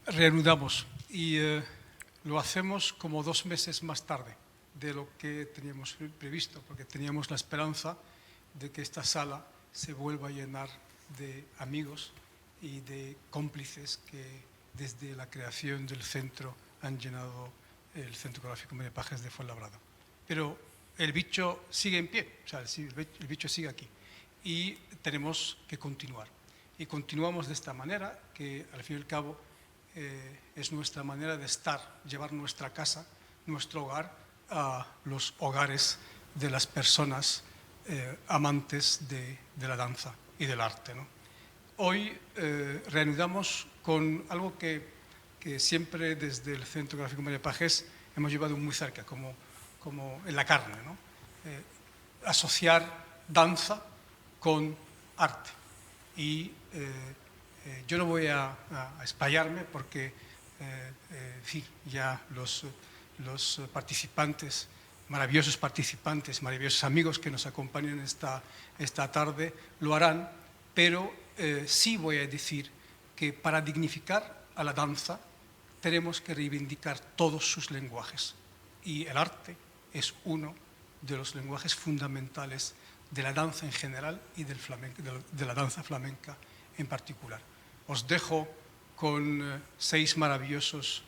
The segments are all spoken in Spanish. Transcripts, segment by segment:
Reanudamos y lo hacemos como 2 meses más tarde de lo que teníamos previsto, porque teníamos la esperanza de que esta sala se vuelva a llenar de amigos y de cómplices que desde la creación del centro han llenado el Centro Coreográfico María Pajes de Fuenlabrada. Pero el bicho sigue en pie, o sea, el bicho sigue aquí y tenemos que continuar. Y continuamos de esta manera, que al fin y al cabo es nuestra manera de estar, llevar nuestra casa, nuestro hogar, a los hogares de las personas amantes de la danza y del arte, ¿no? Hoy reanudamos con algo que siempre desde el Centro Coreográfico María Pajes hemos llevado muy cerca, como en la carne, ¿no? Asociar danza con arte. Y yo no voy a explayarme porque ya los participantes, maravillosos amigos que nos acompañan esta tarde lo harán, pero sí voy a decir que para dignificar a la danza tenemos que reivindicar todos sus lenguajes, y el arte es uno de los lenguajes fundamentales de la danza en general y de la danza flamenca en particular. Os dejo con 6 maravillosos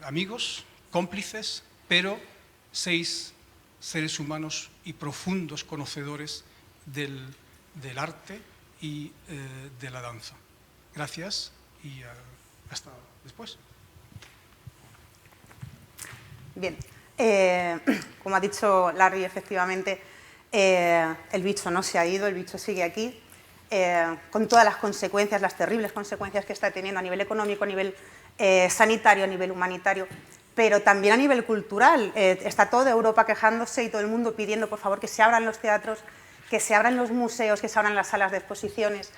amigos, cómplices, pero 6 seres humanos y profundos conocedores del arte y de la danza. Gracias y hasta después. Bien, como ha dicho Larry, efectivamente, el bicho no se ha ido, el bicho sigue aquí, con todas las consecuencias, las terribles consecuencias que está teniendo a nivel económico, a nivel sanitario, a nivel humanitario, pero también a nivel cultural. Está toda Europa quejándose y todo el mundo pidiendo, por favor, que se abran los teatros, que se abran los museos, que se abran las salas de exposiciones.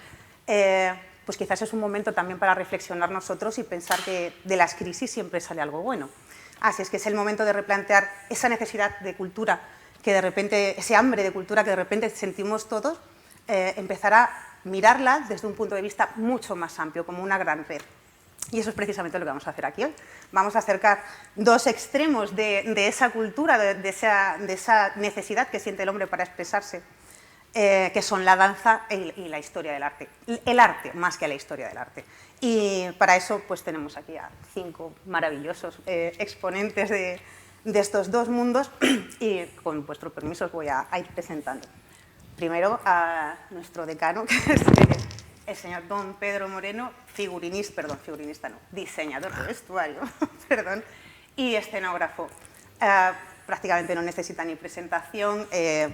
Pues quizás es un momento también para reflexionar nosotros y pensar que de las crisis siempre sale algo bueno. Así es que es el momento de replantear esa necesidad de cultura, que de repente, ese hambre de cultura que de repente sentimos todos, empezar a mirarla desde un punto de vista mucho más amplio, como una gran red. Y eso es precisamente lo que vamos a hacer aquí hoy. Vamos a acercar 2 extremos de esa cultura, de esa necesidad que siente el hombre para expresarse, que son la danza y la historia del arte. El arte más que la historia del arte. Y para eso pues tenemos aquí a 5 maravillosos exponentes de estos 2 mundos y con vuestro permiso os voy a ir presentando. Primero a nuestro decano, que es el señor don Pedro Moreno, diseñador de vestuario, perdón, y escenógrafo. Prácticamente no necesita ni presentación. Él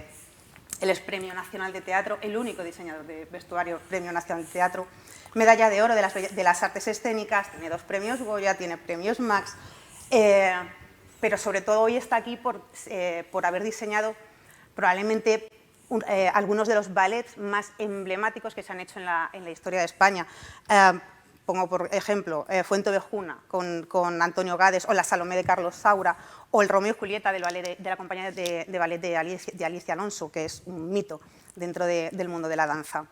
es Premio Nacional de Teatro, el único diseñador de vestuario Premio Nacional de Teatro, medalla de oro de las artes escénicas, tiene 2 premios Goya, tiene premios Max, pero sobre todo hoy está aquí por haber diseñado probablemente algunos de los ballets más emblemáticos que se han hecho en la historia de España. Pongo por ejemplo Fuenteovejuna con Antonio Gades, o la Salomé de Carlos Saura, o el Romeo y Julieta de la compañía de ballet de Alicia Alonso, que es un mito dentro del mundo de la danza.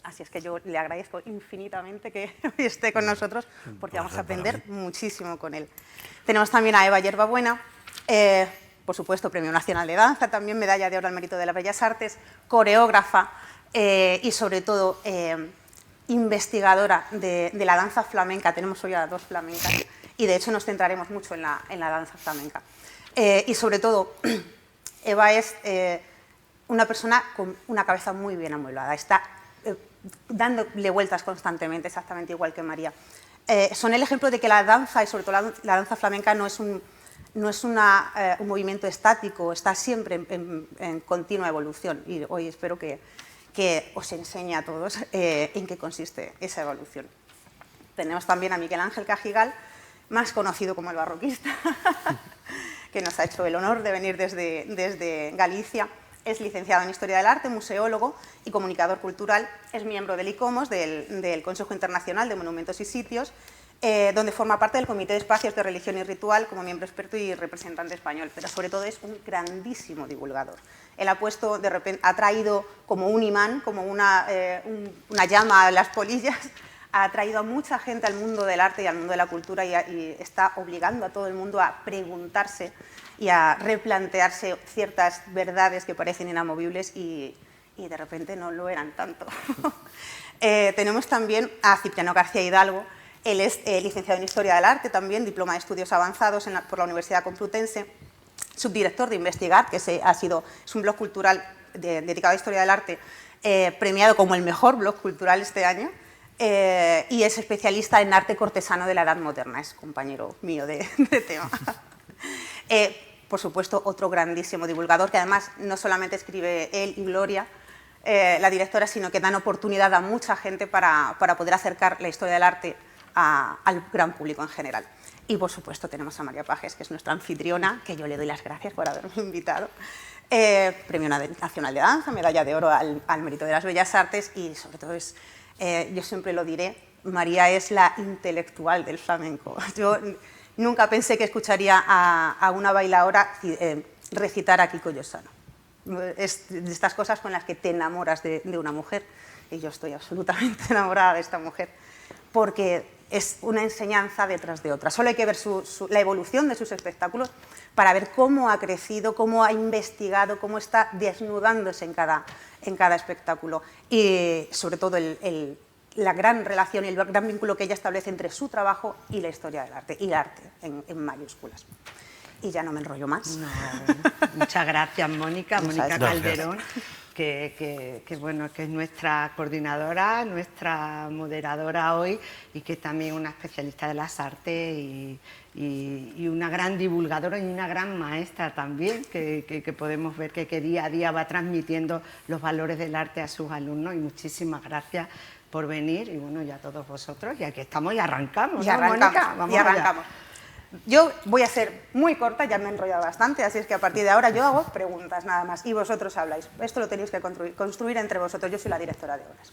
Así es que yo le agradezco infinitamente que hoy esté con nosotros, porque vamos a aprender muchísimo con él. Tenemos también a Eva Yerbabuena, por supuesto, Premio Nacional de Danza, también medalla de oro al mérito de las Bellas Artes, coreógrafa y, sobre todo, investigadora de la danza flamenca. Tenemos hoy a 2 flamencas y, de hecho, nos centraremos mucho en la danza flamenca. Y, sobre todo, Eva es una persona con una cabeza muy bien amueblada. Está dándole vueltas constantemente, exactamente igual que María. Son el ejemplo de que la danza, y sobre todo la danza flamenca, no es un movimiento estático, está siempre en continua evolución, y hoy espero que os enseñe a todos en qué consiste esa evolución. Tenemos también a Miguel Ángel Cajigal, más conocido como el barroquista, que nos ha hecho el honor de venir desde Galicia. Es licenciado en Historia del Arte, museólogo y comunicador cultural. Es miembro del ICOMOS, del Consejo Internacional de Monumentos y Sitios, donde forma parte del Comité de Espacios de Religión y Ritual como miembro experto y representante español, pero sobre todo es un grandísimo divulgador. Él ha traído como un imán, como una llama a las polillas, ha traído a mucha gente al mundo del arte y al mundo de la cultura y está obligando a todo el mundo a preguntarse y a replantearse ciertas verdades que parecen inamovibles y de repente no lo eran tanto. Tenemos también a Cipriano García Hidalgo. Él es licenciado en Historia del Arte, también diploma de Estudios Avanzados por la Universidad Complutense, subdirector de Investigar, que es un blog cultural dedicado a Historia del Arte, premiado como el mejor blog cultural este año, y es especialista en arte cortesano de la Edad Moderna, es compañero mío de tema. Por supuesto, otro grandísimo divulgador, que además no solamente escribe él y Gloria, la directora, sino que dan oportunidad a mucha gente para poder acercar la historia del arte al gran público en general. Y, por supuesto, tenemos a María Pajes, que es nuestra anfitriona, que yo le doy las gracias por haberme invitado. Premio Nacional de Danza, medalla de oro al Mérito de las Bellas Artes y, sobre todo, yo siempre lo diré, María es la intelectual del flamenco. Yo nunca pensé que escucharía a una bailaora recitar a Kiko Lozano. Es de estas cosas con las que te enamoras de una mujer, y yo estoy absolutamente enamorada de esta mujer, porque es una enseñanza detrás de otra. Solo hay que ver la evolución de sus espectáculos para ver cómo ha crecido, cómo ha investigado, cómo está desnudándose en cada espectáculo. Y sobre todo la gran relación y el gran vínculo que ella establece entre su trabajo y la historia del arte, y el arte en mayúsculas. Y ya no me enrollo más. No, muchas gracias, Mónica. Mónica Calderón, que es nuestra coordinadora, nuestra moderadora hoy y que es también una especialista de las artes y una gran divulgadora y una gran maestra también, que podemos ver que día a día va transmitiendo los valores del arte a sus alumnos. Y muchísimas gracias por venir y bueno, ya todos vosotros, y aquí estamos y arrancamos, ¿no, Mónica? Vamos arrancamos. Yo voy a ser muy corta, ya me he enrollado bastante, así es que a partir de ahora yo hago preguntas nada más y vosotros habláis. Esto lo tenéis que construir entre vosotros, yo soy la directora de obras.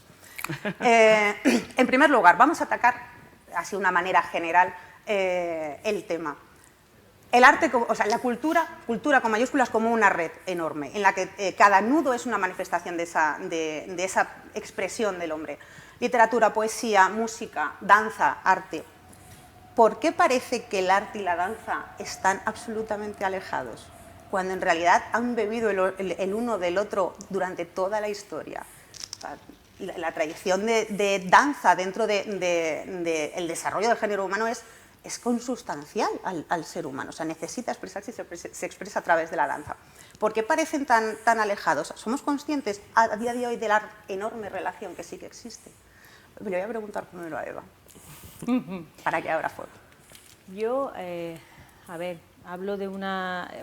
En primer lugar, vamos a atacar, así de una manera general, el tema. El arte, o sea, la cultura con mayúsculas, como una red enorme, en la que cada nudo es una manifestación de esa expresión del hombre. Literatura, poesía, música, danza, arte. ¿Por qué parece que el arte y la danza están absolutamente alejados, cuando en realidad han bebido el uno del otro durante toda la historia? O sea, la tradición de danza dentro del desarrollo del género humano es consustancial al ser humano, o sea, necesita expresarse y se expresa a través de la danza. ¿Por qué parecen tan alejados? ¿Somos conscientes a día de hoy de la enorme relación que sí que existe? Le voy a preguntar primero a Eva, para que abra fuego. Yo, a ver,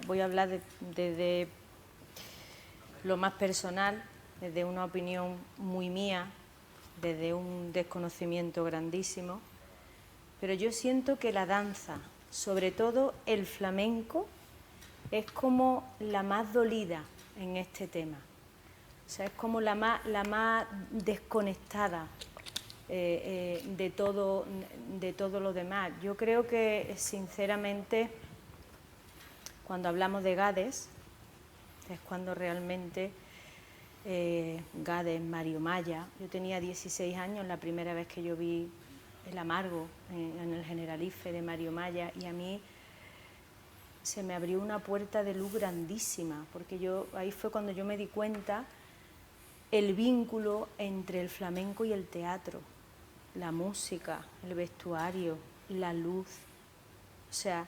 voy a hablar desde lo más personal, desde una opinión muy mía, desde un desconocimiento grandísimo, pero yo siento que la danza, sobre todo el flamenco, es como la más dolida en este tema. O sea, es como la más desconectada de todo lo demás. Yo creo que, sinceramente, cuando hablamos de Gades, es cuando realmente Gades, Mario Maya. Yo tenía 16 años la primera vez que yo vi El Amargo en el Generalife de Mario Maya, y a mí se me abrió una puerta de luz grandísima, porque ahí fue cuando yo me di cuenta el vínculo entre el flamenco y el teatro, la música, el vestuario, la luz, o sea,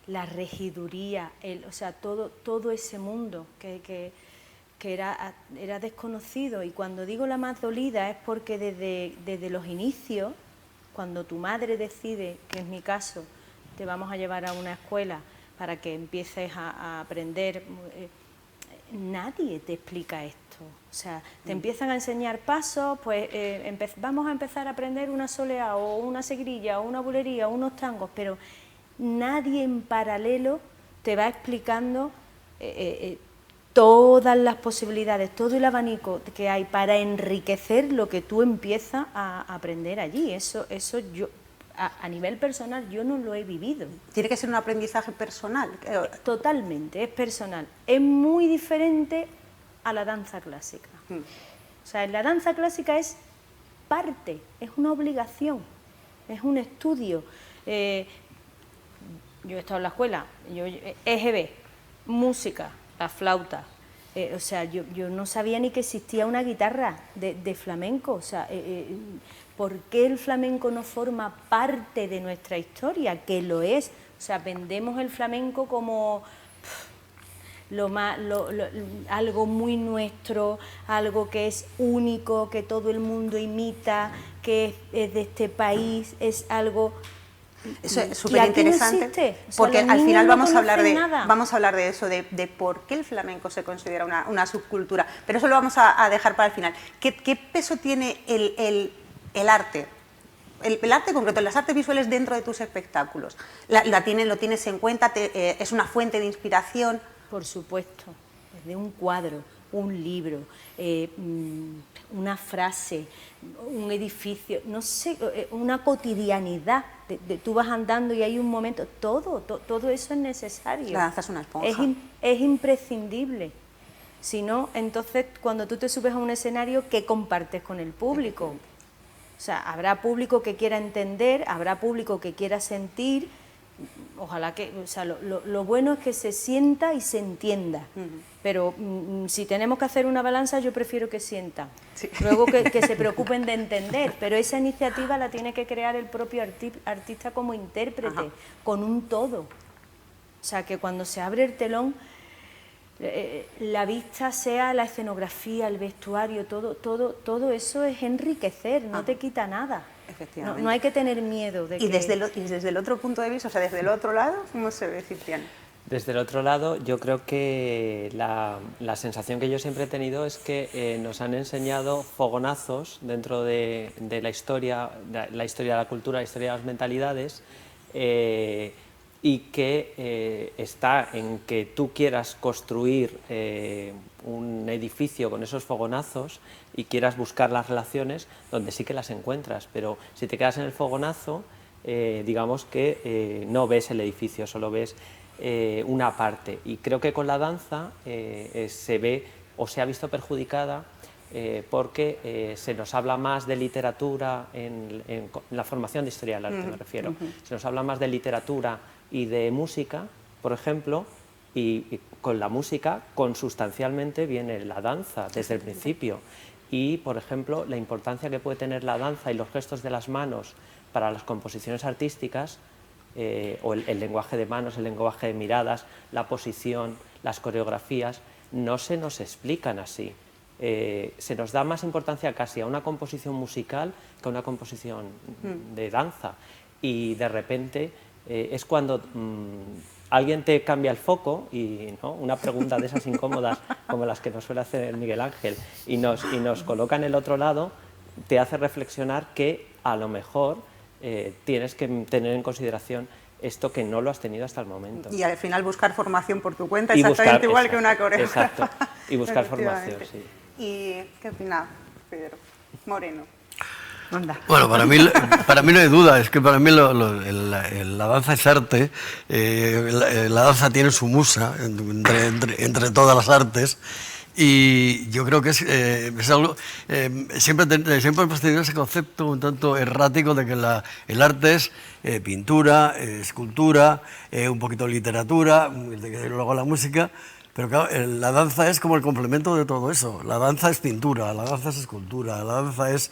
la regiduría, o sea, todo ese mundo que era desconocido. Y cuando digo la más dolida es porque desde los inicios, cuando tu madre decide, que es mi caso, te vamos a llevar a una escuela para que empieces a aprender, nadie te explica esto. esto. O sea, te empiezan a enseñar pasos, pues vamos a empezar a aprender una soleá o una seguirilla o una bulería o unos tangos, pero nadie en paralelo te va explicando todas las posibilidades, todo el abanico que hay para enriquecer lo que tú empiezas a aprender allí. Eso yo, a nivel personal, yo no lo he vivido. ¿Tiene que ser un aprendizaje personal? Totalmente, es personal. Es muy diferente a la danza clásica. O sea, la danza clásica es parte, es una obligación, es un estudio. Yo he estado en la escuela, EGB, música, la flauta. O sea, yo no sabía ni que existía una guitarra de flamenco. O sea, ¿por qué el flamenco no forma parte de nuestra historia? Que lo es. O sea, vendemos el flamenco como algo muy nuestro, algo que es único, que todo el mundo imita, que es de este país, es algo... Eso es súper interesante, no o sea, porque al final no vamos a hablar de nada. eso, de por qué el flamenco se considera una subcultura, pero eso lo vamos a dejar para el final. ¿Qué peso tiene el arte? El arte concreto, las artes visuales dentro de tus espectáculos. ¿Lo tienes en cuenta? ¿Es una fuente de inspiración? Por supuesto, desde un cuadro, un libro, una frase, un edificio, no sé, una cotidianidad. Tú vas andando y hay un momento, todo eso es necesario. La danza es una esponja. Es imprescindible. Si no, entonces cuando tú te subes a un escenario, ¿qué compartes con el público? O sea, habrá público que quiera entender, habrá público que quiera sentir. Ojalá que, o sea, lo bueno es que se sienta y se entienda, pero si tenemos que hacer una balanza, yo prefiero que sientan, sí. Luego que se preocupen de entender, pero esa iniciativa la tiene que crear el propio artista como intérprete, ajá, con un todo. O sea, que cuando se abre el telón, la vista sea la escenografía, el vestuario, todo eso es enriquecer, no te quita nada. Efectivamente. No hay que tener miedo de y desde el otro punto de vista, o sea, desde el otro lado, ¿cómo se ve, Cipriano? Desde el otro lado, yo creo que la sensación que yo siempre he tenido es que nos han enseñado fogonazos dentro de la historia de la cultura, la historia de las mentalidades, y que está en que tú quieras construir un edificio con esos fogonazos y quieras buscar las relaciones donde sí que las encuentras, pero si te quedas en el fogonazo, digamos que no ves el edificio, solo ves una parte. Y creo que con la danza se ve o se ha visto perjudicada porque se nos habla más de literatura en la formación de historia del arte, me refiero. Se nos habla más de literatura y de música, por ejemplo, y con la música consustancialmente viene la danza desde el principio. Y, por ejemplo, la importancia que puede tener la danza y los gestos de las manos para las composiciones artísticas, o el lenguaje de manos, el lenguaje de miradas, la posición, las coreografías, no se nos explican así. Se nos da más importancia casi a una composición musical que a una composición de danza. Y de repente es cuando alguien te cambia el foco y, ¿no?, una pregunta de esas incómodas como las que nos suele hacer Miguel Ángel y nos coloca en el otro lado, te hace reflexionar que a lo mejor tienes que tener en consideración esto que no lo has tenido hasta el momento. Y al final buscar formación por tu cuenta, exactamente igual que una coreografía. Exacto, y buscar formación, sí. ¿Y qué opina Pedro Moreno? Anda. Bueno, para mí no hay duda, es que para mí la danza es arte, la danza tiene su musa entre todas las artes, y yo creo que es algo, siempre hemos tenido ese concepto un tanto errático de que el arte es pintura, escultura, un poquito de literatura, luego la música. Pero claro, la danza es como el complemento de todo eso. La danza es pintura, la danza es escultura, la danza es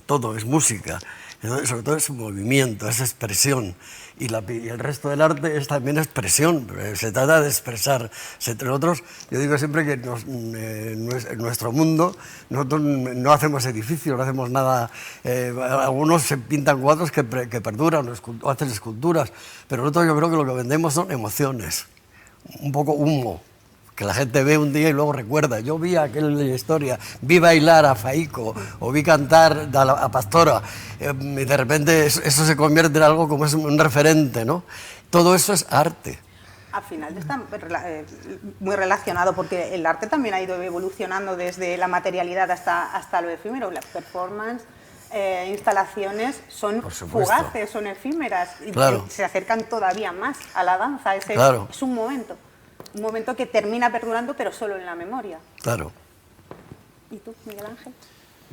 todo, es música. Entonces, sobre todo es movimiento, es expresión. Y el resto del arte es también expresión. Se trata de expresar. Nosotros, yo digo siempre que en nuestro mundo nosotros no hacemos edificios, no hacemos nada. Algunos se pintan cuadros que perduran o hacen esculturas. Pero nosotros yo creo que lo que vendemos son emociones. Un poco humo. que la gente ve un día y luego recuerda. Yo vi aquella historia, vi bailar a Faico o vi cantar a Pastora, y de repente eso se convierte en algo como es un referente, ¿no? Todo eso es arte. Al final está muy relacionado porque el arte también ha ido evolucionando desde la materialidad hasta lo efímero. Las performance, instalaciones son fugaces, son efímeras y se acercan todavía más a la danza. Es un momento que termina perdurando pero solo en la memoria. Claro. ¿Y tú, Miguel Ángel?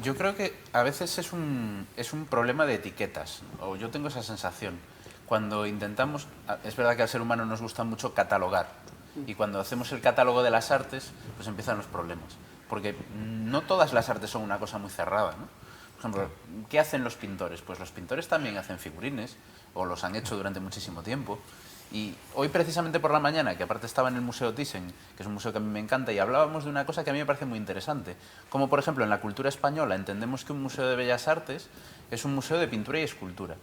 Yo creo que a veces es un problema de etiquetas, o yo tengo esa sensación. Cuando intentamos, es verdad que al ser humano nos gusta mucho catalogar, y cuando hacemos el catálogo de las artes, pues empiezan los problemas, porque no todas las artes son una cosa muy cerrada, ¿no? Por ejemplo, ¿qué hacen los pintores? Pues los pintores también hacen figurines, o los han hecho durante muchísimo tiempo, y hoy precisamente por la mañana, que aparte estaba en el Museo Thyssen, que es un museo que a mí me encanta, y hablábamos de una cosa que a mí me parece muy interesante, como por ejemplo en la cultura española entendemos que un museo de bellas artes es un museo de pintura y escultura.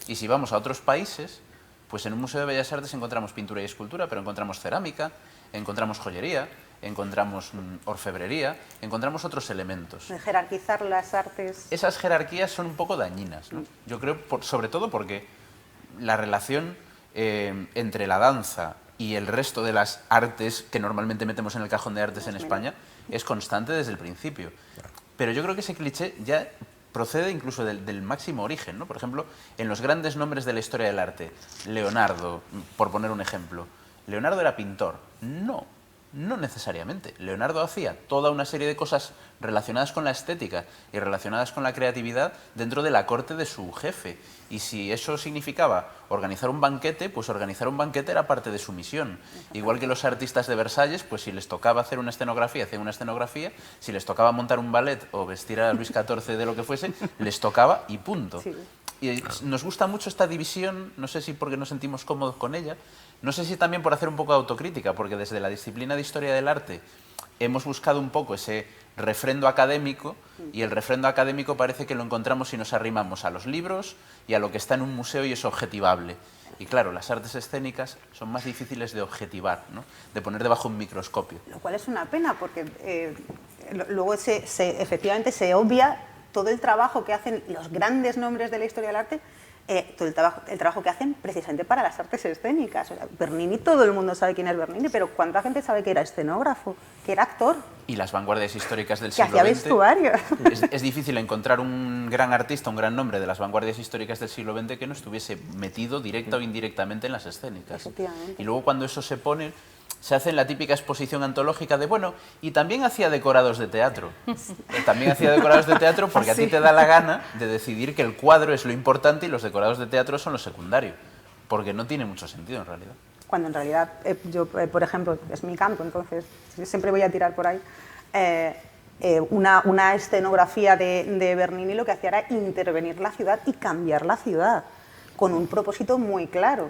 Y si vamos a otros países, pues en un museo de bellas artes encontramos pintura y escultura, pero encontramos cerámica, encontramos joyería, encontramos orfebrería, encontramos otros elementos. De jerarquizar las artes. Esas jerarquías son un poco dañinas, ¿no? Yo creo, sobre todo porque la relación entre la danza y el resto de las artes que normalmente metemos en el cajón de artes en España es constante desde el principio. Pero yo creo que ese cliché ya procede incluso del máximo origen, ¿no? Por ejemplo, en los grandes nombres de la historia del arte, Leonardo, por poner un ejemplo. ¿Leonardo era pintor? No, no necesariamente. Leonardo hacía toda una serie de cosas relacionadas con la estética y relacionadas con la creatividad dentro de la corte de su jefe. Y si eso significaba organizar un banquete, pues organizar un banquete era parte de su misión. Igual que los artistas de Versalles, pues si les tocaba hacer una escenografía, hacían una escenografía. Si les tocaba montar un ballet o vestir a Luis XIV de lo que fuese, les tocaba y punto. Sí. Y nos gusta mucho esta división, no sé si porque nos sentimos cómodos con ella, no sé si también por hacer un poco de autocrítica, porque desde la disciplina de Historia del Arte hemos buscado un poco ese refrendo académico, y el refrendo académico parece que lo encontramos si nos arrimamos a los libros y a lo que está en un museo y es objetivable. Y claro, las artes escénicas son más difíciles de objetivar, ¿no? De poner debajo un microscopio. Lo cual es una pena, porque luego efectivamente se obvia todo el trabajo que hacen los grandes nombres de la historia del arte, todo el trabajo que hacen precisamente para las artes escénicas. O sea, Bernini, todo el mundo sabe quién es Bernini, pero ¿cuánta gente sabe que era escenógrafo, que era actor? Y las vanguardias históricas del siglo XX. Que hacía vestuario. Es difícil encontrar un gran artista, un gran nombre de las vanguardias históricas del siglo XX que no estuviese metido directa o indirectamente en las escénicas. Efectivamente. Y luego cuando eso se pone, se hace en la típica exposición antológica de, bueno, y también hacía decorados de teatro. También hacía decorados de teatro porque a ti te da la gana de decidir que el cuadro es lo importante y los decorados de teatro son lo secundario, porque no tiene mucho sentido en realidad. Cuando en realidad, yo, por ejemplo, es mi campo, entonces siempre voy a tirar por ahí, una escenografía de Bernini lo que hacía era intervenir la ciudad y cambiar la ciudad, con un propósito muy claro.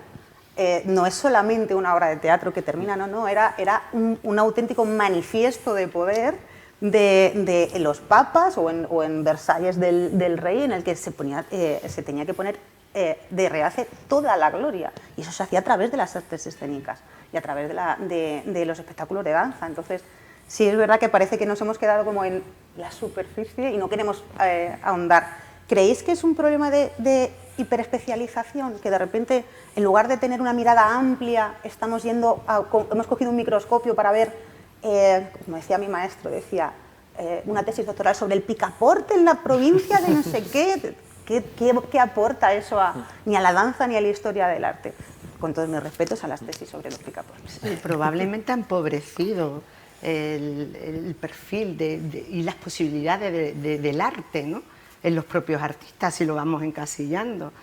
No es solamente una obra de teatro que termina, no, era un auténtico manifiesto de poder de los papas o en Versalles del rey, en el que se tenía que poner de realce toda la gloria, y eso se hacía a través de las artes escénicas y a través de los espectáculos de danza. Entonces sí es verdad que parece que nos hemos quedado como en la superficie y no queremos ahondar. ¿Creéis que es un problema de hiperespecialización, que de repente, en lugar de tener una mirada amplia, hemos cogido un microscopio para ver, como decía mi maestro, decía, una tesis doctoral sobre el picaporte en la provincia de no sé qué? ¿Qué aporta eso ni a la danza ni a la historia del arte? Con todos mis respetos a las tesis sobre los picaportes. Sí, probablemente ha empobrecido el perfil y las posibilidades del arte, ¿no?, en los propios artistas, si lo vamos encasillando.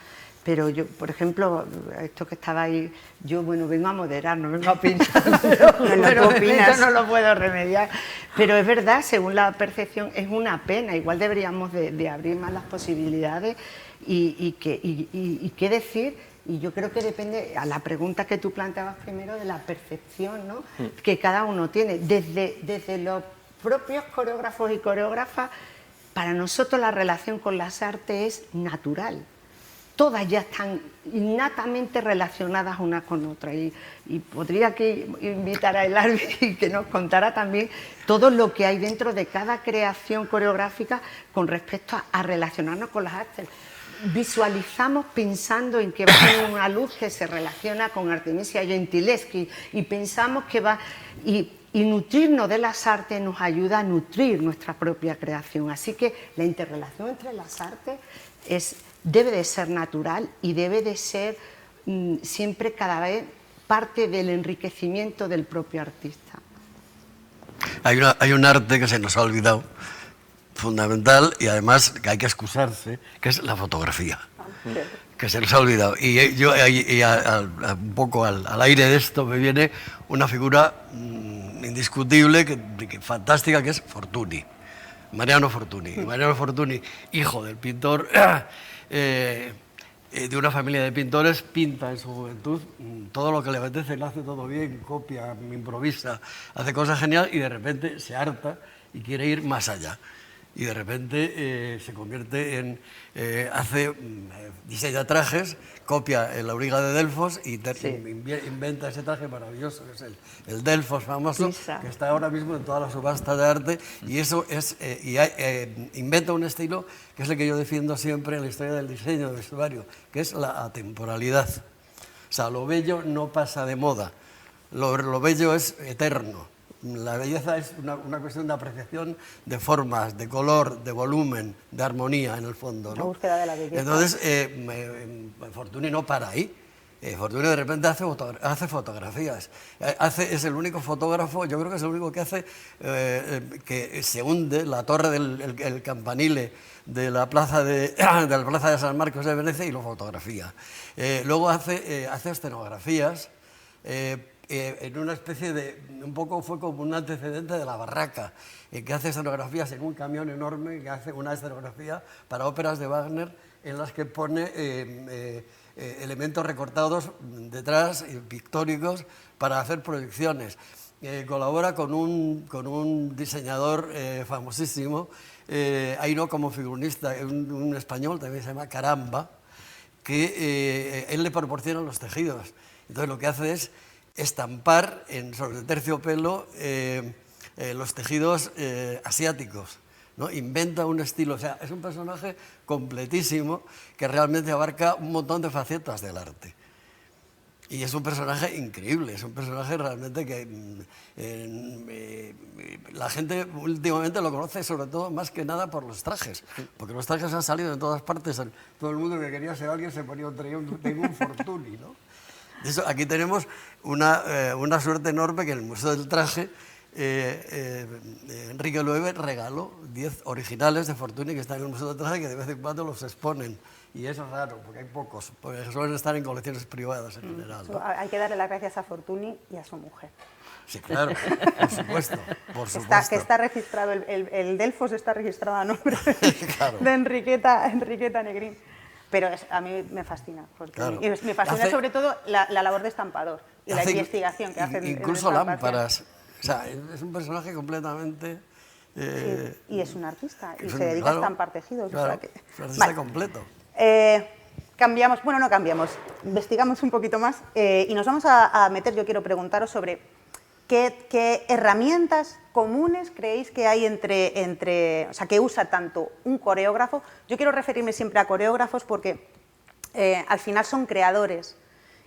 Pero yo, por ejemplo, esto que estaba ahí, yo, bueno, vengo a moderar, no vengo a pinchar, pero esto no lo puedo remediar. Pero es verdad, según la percepción, es una pena. Igual deberíamos de abrir más las posibilidades y qué decir. Y yo creo que depende, a la pregunta que tú planteabas primero, de la percepción, ¿no?, que cada uno tiene. Desde los propios coreógrafos y coreógrafas, para nosotros la relación con las artes es natural. todas ya están innatamente relacionadas una con otra. Y podría que invitar a Elarbi y que nos contara también todo lo que hay dentro de cada creación coreográfica con respecto a relacionarnos con las artes. Visualizamos pensando en que va a tener una luz que se relaciona con Artemisia Gentileschi y pensamos que va... Y nutrirnos de las artes nos ayuda a nutrir nuestra propia creación. Así que la interrelación entre las artes debe de ser natural y debe de ser siempre cada vez parte del enriquecimiento del propio artista. Hay un arte que se nos ha olvidado, fundamental, y además que hay que excusarse, que es la fotografía, que se nos ha olvidado. Y yo, un poco al aire de esto, me viene una figura indiscutible, fantástica, que es Fortuny, Mariano Fortuny. Mariano Fortuny, hijo del pintor, de una familia de pintores, pinta en su juventud todo lo que le apetece, lo hace todo bien, copia, improvisa, hace cosas geniales y de repente se harta y quiere ir más allá. Y de repente se convierte en... diseña trajes, copia el auriga de Delfos y inventa ese traje maravilloso, que es el Delfos famoso, que está ahora mismo en todas las subastas de arte, y eso es... inventa un estilo que es el que yo defiendo siempre en la historia del diseño del vestuario, que es la atemporalidad. O sea, lo bello no pasa de moda, lo bello es eterno. La belleza es una cuestión de apreciación de formas, de color, de volumen, de armonía en el fondo, ¿no? La búsqueda de la belleza. Entonces, Fortuny no para ahí. Fortuny de repente hace fotografías. Es el único fotógrafo, yo creo que es el único que hace que se hunde la torre del campanile de la plaza de San Marcos de Venecia y lo fotografía. Luego hace escenografías. En una especie de, un poco fue como un antecedente de la Barraca, que hace escenografías en un camión enorme, que hace una escenografía para óperas de Wagner en las que pone elementos recortados detrás, pictóricos, para hacer proyecciones. Colabora con un diseñador famosísimo, ahí no como figurista, un español también se llama Caramba, que él le proporciona los tejidos. Entonces lo que hace es estampar sobre el terciopelo los tejidos asiáticos, ¿no? Inventa un estilo, o sea, es un personaje completísimo que realmente abarca un montón de facetas del arte. Y es un personaje increíble, es un personaje realmente que la gente últimamente lo conoce sobre todo más que nada por los trajes, porque los trajes han salido en todas partes, todo el mundo que quería ser alguien se ponía tengo un Fortuny, ¿no? Eso, aquí tenemos una suerte enorme que en el Museo del Traje Enrique Loewe regaló 10 originales de Fortuny que están en el Museo del Traje, que de vez en cuando los exponen. Y eso es raro, porque hay pocos, porque suelen estar en colecciones privadas en general, ¿no? Hay que darle las gracias a Fortuny y a su mujer. Sí, claro, por supuesto, por supuesto. Que está registrado, el Delfos está registrado a nombre claro. de Enriqueta Negrín. Pero a mí me fascina. Claro. Y me fascina sobre todo la labor de estampador y la investigación que hacen. Incluso lámparas. O sea, es un personaje completamente... sí, y es un artista, y se dedica a estampar tejidos. Claro, o sea que, es un artista completo. Cambiamos, bueno, no cambiamos, investigamos un poquito más y nos vamos a meter, yo quiero preguntaros sobre qué herramientas comunes creéis que hay o sea, que usa tanto un coreógrafo. Yo quiero referirme siempre a coreógrafos porque al final son creadores.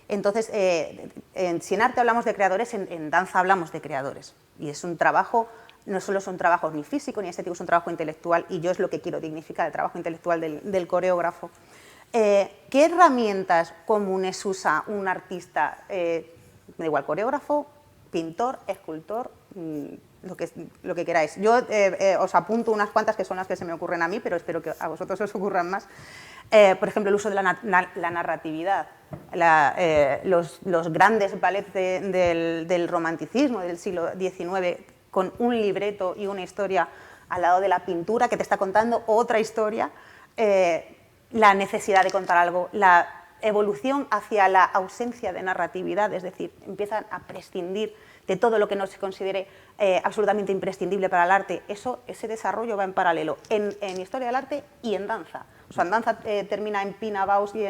Entonces, si en arte hablamos de creadores, en danza hablamos de creadores. Y es un trabajo, no solo es un trabajo ni físico ni estético, es un trabajo intelectual, y yo es lo que quiero dignificar, el trabajo intelectual del coreógrafo. ¿Qué herramientas comunes usa un artista? Me da igual, coreógrafo, pintor, escultor, lo que queráis. Yo os apunto unas cuantas que son las que se me ocurren a mí, pero espero que a vosotros os ocurran más. Por ejemplo, el uso de la narratividad. Los grandes ballets del romanticismo del siglo XIX, con un libreto y una historia al lado de la pintura que te está contando otra historia, la necesidad de contar algo, la evolución hacia la ausencia de narratividad, es decir, empiezan a prescindir de todo lo que no se considere absolutamente imprescindible para el arte. Ese desarrollo va en paralelo en historia del arte y en danza, Su andanza termina en Pina Bausch y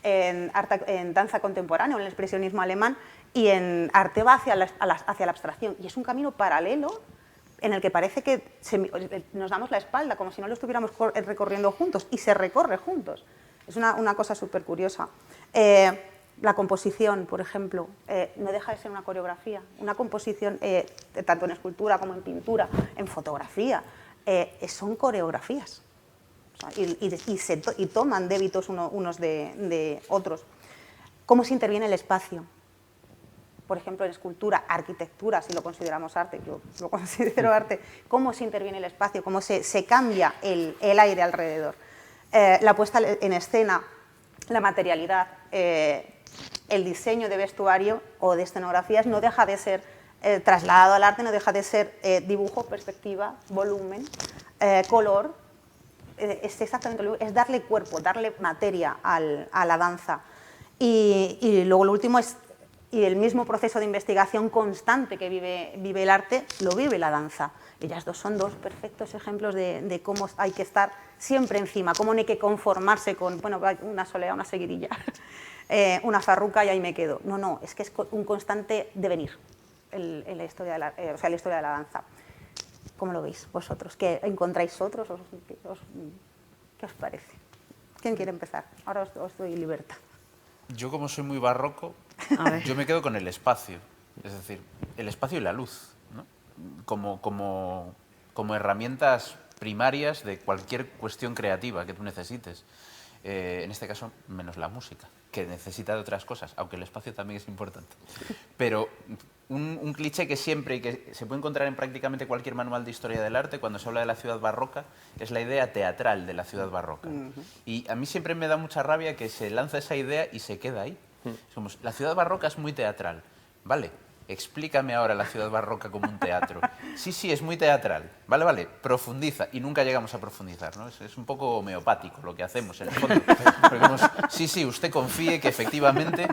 en danza contemporánea, en el expresionismo alemán, y en arte va hacia la abstracción. Y es un camino paralelo en el que parece que nos damos la espalda, como si no lo estuviéramos recorriendo juntos, y se recorre juntos. Es una cosa súper curiosa. La composición, por ejemplo, no deja de ser una coreografía. Una composición, tanto en escultura como en pintura, en fotografía, son coreografías. O sea, y toman débitos unos de otros. ¿Cómo se interviene el espacio? Por ejemplo, en escultura, arquitectura, si lo consideramos arte, yo lo considero arte, cómo se interviene el espacio, cómo se cambia el aire alrededor. La puesta en escena, la materialidad, el diseño de vestuario o de escenografías no deja de ser trasladado al arte, no deja de ser dibujo, perspectiva, volumen, color. Es exactamente lo mismo, es darle cuerpo, darle materia a la danza. Y luego lo último es, y el mismo proceso de investigación constante que vive el arte, lo vive la danza. Ellas dos son dos perfectos ejemplos de cómo hay que estar siempre encima, cómo no hay que conformarse con, bueno, una soleá, una seguidilla, una farruca y ahí me quedo. No, es que es un constante devenir en la historia de la danza. ¿Cómo lo veis vosotros? ¿Qué encontráis otros? ¿Qué os parece? ¿Quién quiere empezar? Ahora os doy libertad. Yo, como soy muy barroco, yo me quedo con el espacio, es decir, el espacio y la luz, ¿no? como herramientas primarias de cualquier cuestión creativa que tú necesites. En este caso, menos la música, que necesita de otras cosas, aunque el espacio también es importante. Pero un cliché que siempre y que se puede encontrar en prácticamente cualquier manual de historia del arte cuando se habla de la ciudad barroca es la idea teatral de la ciudad barroca. Y a mí siempre me da mucha rabia que se lanza esa idea y se queda ahí. Somos, la ciudad barroca es muy teatral. Vale, explícame ahora la ciudad barroca como un teatro. Sí, es muy teatral. Vale, profundiza. Y nunca llegamos a profundizar, ¿no? Es un poco homeopático lo que hacemos, en el fondo. Porque vemos, sí, usted confíe que efectivamente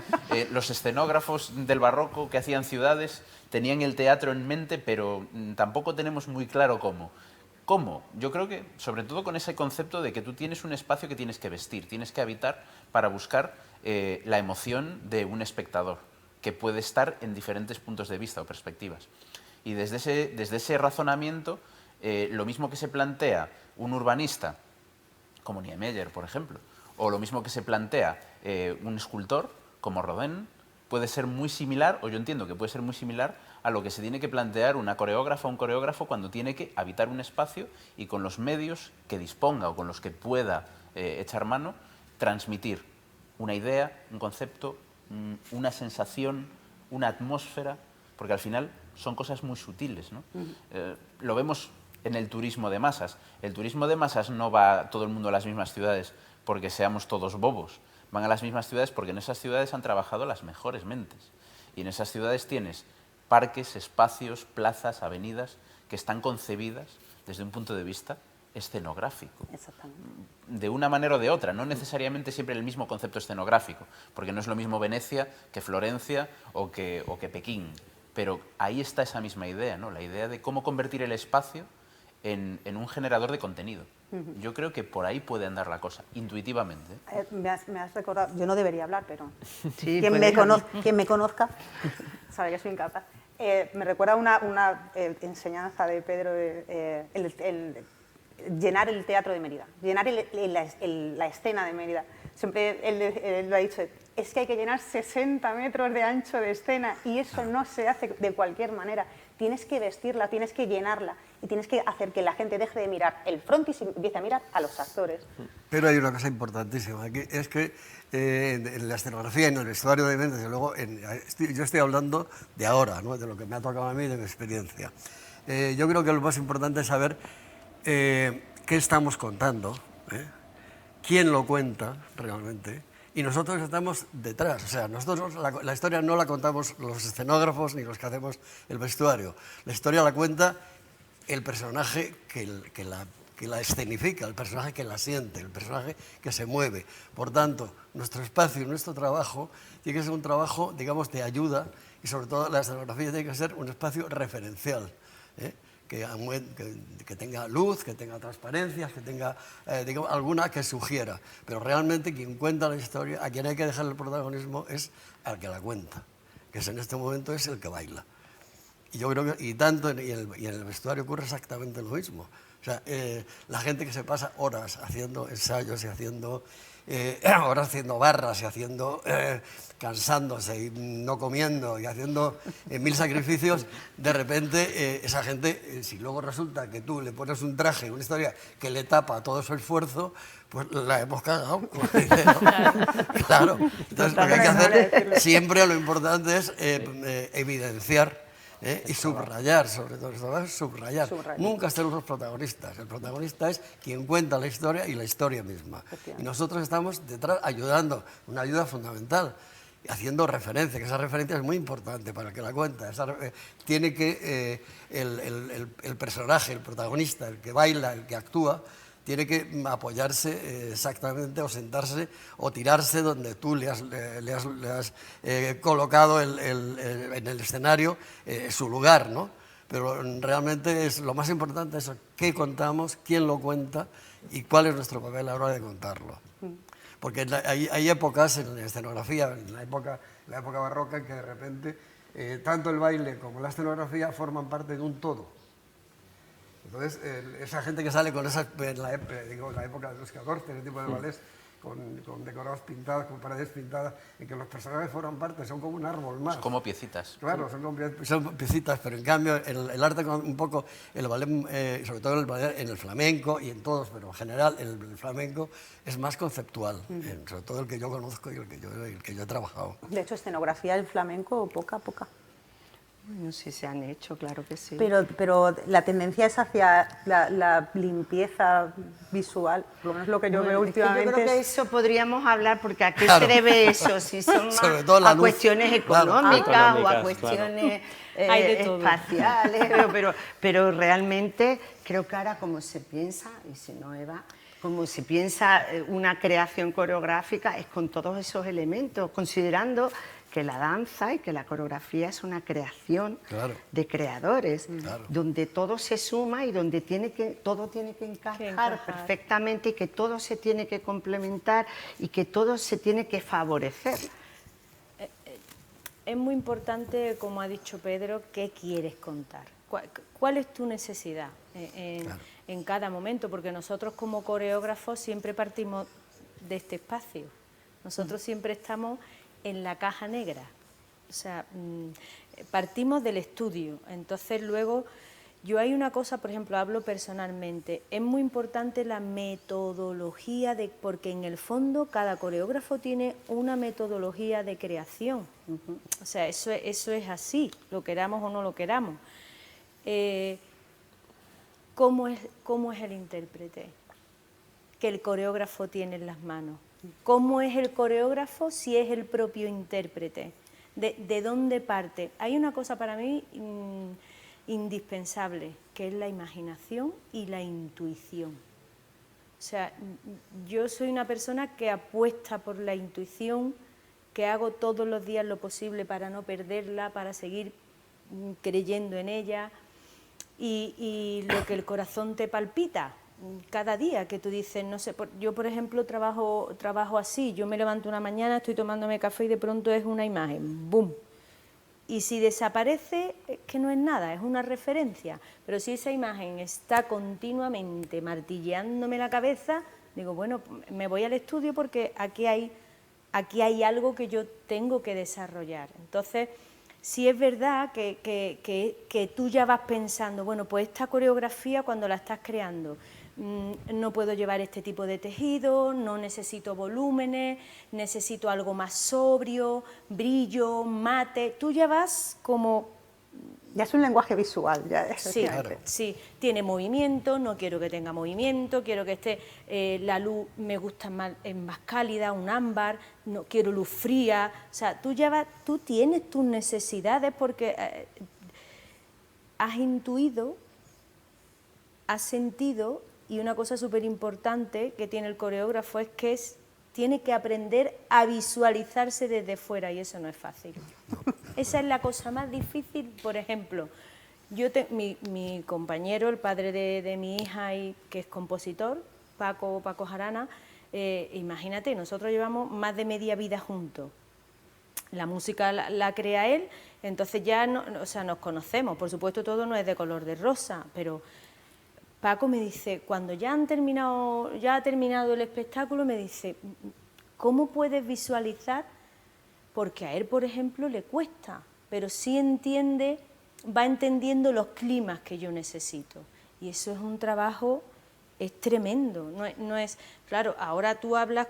los escenógrafos del barroco que hacían ciudades tenían el teatro en mente, pero tampoco tenemos muy claro cómo. ¿Cómo? Yo creo que, sobre todo con ese concepto de que tú tienes un espacio que tienes que vestir, tienes que habitar para buscar la emoción de un espectador, que puede estar en diferentes puntos de vista o perspectivas. Y desde ese razonamiento, lo mismo que se plantea un urbanista, como Niemeyer, por ejemplo, o lo mismo que se plantea un escultor, como Rodin, puede ser muy similar, o yo entiendo que puede ser muy similar, a lo que se tiene que plantear una coreógrafa o un coreógrafo cuando tiene que habitar un espacio y con los medios que disponga o con los que pueda echar mano, transmitir una idea, un concepto, una sensación, una atmósfera, porque al final son cosas muy sutiles, ¿no? Lo vemos en el turismo de masas. El turismo de masas no va todo el mundo a las mismas ciudades porque seamos todos bobos. Van a las mismas ciudades porque en esas ciudades han trabajado las mejores mentes. Y en esas ciudades tienes parques, espacios, plazas, avenidas que están concebidas desde un punto de vista escenográfico. Exactamente. De una manera o de otra, no necesariamente siempre el mismo concepto escenográfico, porque no es lo mismo Venecia que Florencia o que Pekín, pero ahí está esa misma idea, ¿no? La idea de cómo convertir el espacio en un generador de contenido. Yo creo que por ahí puede andar la cosa, intuitivamente. Me has recordado, yo no debería hablar, pero Sí, quien me conozca sabe que soy incapaz. Me recuerda una enseñanza de Pedro, el llenar el teatro de Mérida, llenar la escena de Mérida. Siempre él lo ha dicho, es que hay que llenar 60 metros de ancho de escena y eso no se hace de cualquier manera. Tienes que vestirla, tienes que llenarla y tienes que hacer que la gente deje de mirar el frontis y empiece a mirar a los actores. Pero hay una cosa importantísima, que es que en la escenografía y en el vestuario de desde luego, yo estoy hablando de ahora, ¿no? De lo que me ha tocado a mí, de mi experiencia. Yo creo que lo más importante es saber qué estamos contando, quién lo cuenta realmente, y nosotros estamos detrás. O sea, nosotros la historia no la contamos los escenógrafos ni los que hacemos el vestuario. La historia la cuenta el personaje que la escenifica, el personaje que la siente, el personaje que se mueve. Por tanto, nuestro espacio y nuestro trabajo tiene que ser un trabajo, digamos, de ayuda, y sobre todo la escenografía tiene que ser un espacio referencial, que tenga luz, que tenga transparencias, que tenga digamos, alguna que sugiera. Pero realmente quien cuenta la historia, a quien hay que dejar el protagonismo es al que la cuenta, que en este momento es el que baila. Y yo creo que, y en el vestuario ocurre exactamente lo mismo. O sea, la gente que se pasa horas haciendo ensayos y haciendo horas haciendo barras y haciendo cansándose y no comiendo y haciendo 1000 sacrificios, de repente esa gente, si luego resulta que tú le pones un traje, una historia que le tapa todo su esfuerzo, pues la hemos cagado. Claro. Entonces lo que hay que hacer siempre, lo importante es evidenciar y subrayar, sobre todo, subrayar. Nunca ser los protagonistas. El protagonista es quien cuenta la historia y la historia misma. Y nosotros estamos detrás ayudando, una ayuda fundamental, haciendo referencia, que esa referencia es muy importante para el que la cuenta. Tiene que el personaje, el protagonista, el que baila, el que actúa, tiene que apoyarse exactamente o sentarse o tirarse donde tú le has colocado en el escenario su lugar, ¿no? Pero realmente lo más importante es qué contamos, quién lo cuenta y cuál es nuestro papel a la hora de contarlo. Porque hay épocas en la escenografía, en la época barroca, en que de repente tanto el baile como la escenografía forman parte de un todo. Entonces, esa gente que sale con en la época de los 14, ese tipo de ballets, con decorados pintados, con paredes pintadas, en que los personajes forman parte, son como un árbol más. Son como piecitas. Claro, son piecitas, pero en cambio el arte un poco, el ballet, sobre todo el ballet en el flamenco y en todos, pero en general el flamenco es más conceptual, sobre todo el que yo conozco y el que yo he trabajado. De hecho, escenografía del flamenco, poca. Bueno, sí se han hecho, claro que sí. Pero la tendencia es hacia la limpieza visual, por lo menos lo que yo veo últimamente. Yo creo que eso podríamos hablar, porque ¿a qué Claro. se debe eso? Si son más a luz. cuestiones económicas Claro. o a cuestiones Hay de todo. espaciales, pero realmente creo que ahora como se piensa, y si no Eva, como se piensa una creación coreográfica es con todos esos elementos, considerando que la danza y que la coreografía es una creación de creadores, donde todo se suma y donde todo tiene que encajar perfectamente y que todo se tiene que complementar y que todo se tiene que favorecer. Es muy importante, como ha dicho Pedro, qué quieres contar, cuál es tu necesidad en cada momento, porque nosotros como coreógrafos siempre partimos de este espacio, nosotros siempre estamos en la caja negra, o sea, partimos del estudio, entonces luego yo hay una cosa, por ejemplo, hablo personalmente, es muy importante la metodología, porque en el fondo cada coreógrafo tiene una metodología de creación, o sea, eso es así, lo queramos o no lo queramos. ¿Cómo es el intérprete que el coreógrafo tiene en las manos? ¿Cómo es el coreógrafo si es el propio intérprete? ¿De dónde parte? Hay una cosa para mí indispensable, que es la imaginación y la intuición. O sea, yo soy una persona que apuesta por la intuición, que hago todos los días lo posible para no perderla, para seguir creyendo en ella, y lo que el corazón te palpita cada día, que tú dices, no sé, yo por ejemplo trabajo así, yo me levanto una mañana, estoy tomándome café y de pronto es una imagen, ¡boom! Y si desaparece, es que no es nada, es una referencia, pero si esa imagen está continuamente martilleándome la cabeza, digo, bueno, me voy al estudio porque aquí hay algo que yo tengo que desarrollar. Entonces, sí es verdad que tú ya vas pensando, bueno, pues esta coreografía cuando la estás creando, no puedo llevar este tipo de tejido, no necesito volúmenes, necesito algo más sobrio, brillo, mate, tú ya vas como... Ya es un lenguaje visual, ya. Sí, claro. Sí, tiene movimiento, no quiero que tenga movimiento, quiero que esté, la luz me gusta más, es más cálida, un ámbar, no quiero luz fría, o sea, tú tienes tus necesidades porque has intuido, has sentido, y una cosa súper importante que tiene el coreógrafo es que tiene que aprender a visualizarse desde fuera y eso no es fácil. Esa es la cosa más difícil, por ejemplo. Mi compañero, el padre de mi hija, que es compositor, Paco Jarana, imagínate, nosotros llevamos más de media vida juntos. La música la crea él, entonces ya nos conocemos. Por supuesto, todo no es de color de rosa, pero Paco me dice, cuando ya ha terminado el espectáculo, me dice, ¿cómo puedes visualizar? Porque a él, por ejemplo, le cuesta, pero sí va entendiendo los climas que yo necesito. Y eso es un trabajo, es tremendo. No es, claro, ahora tú hablas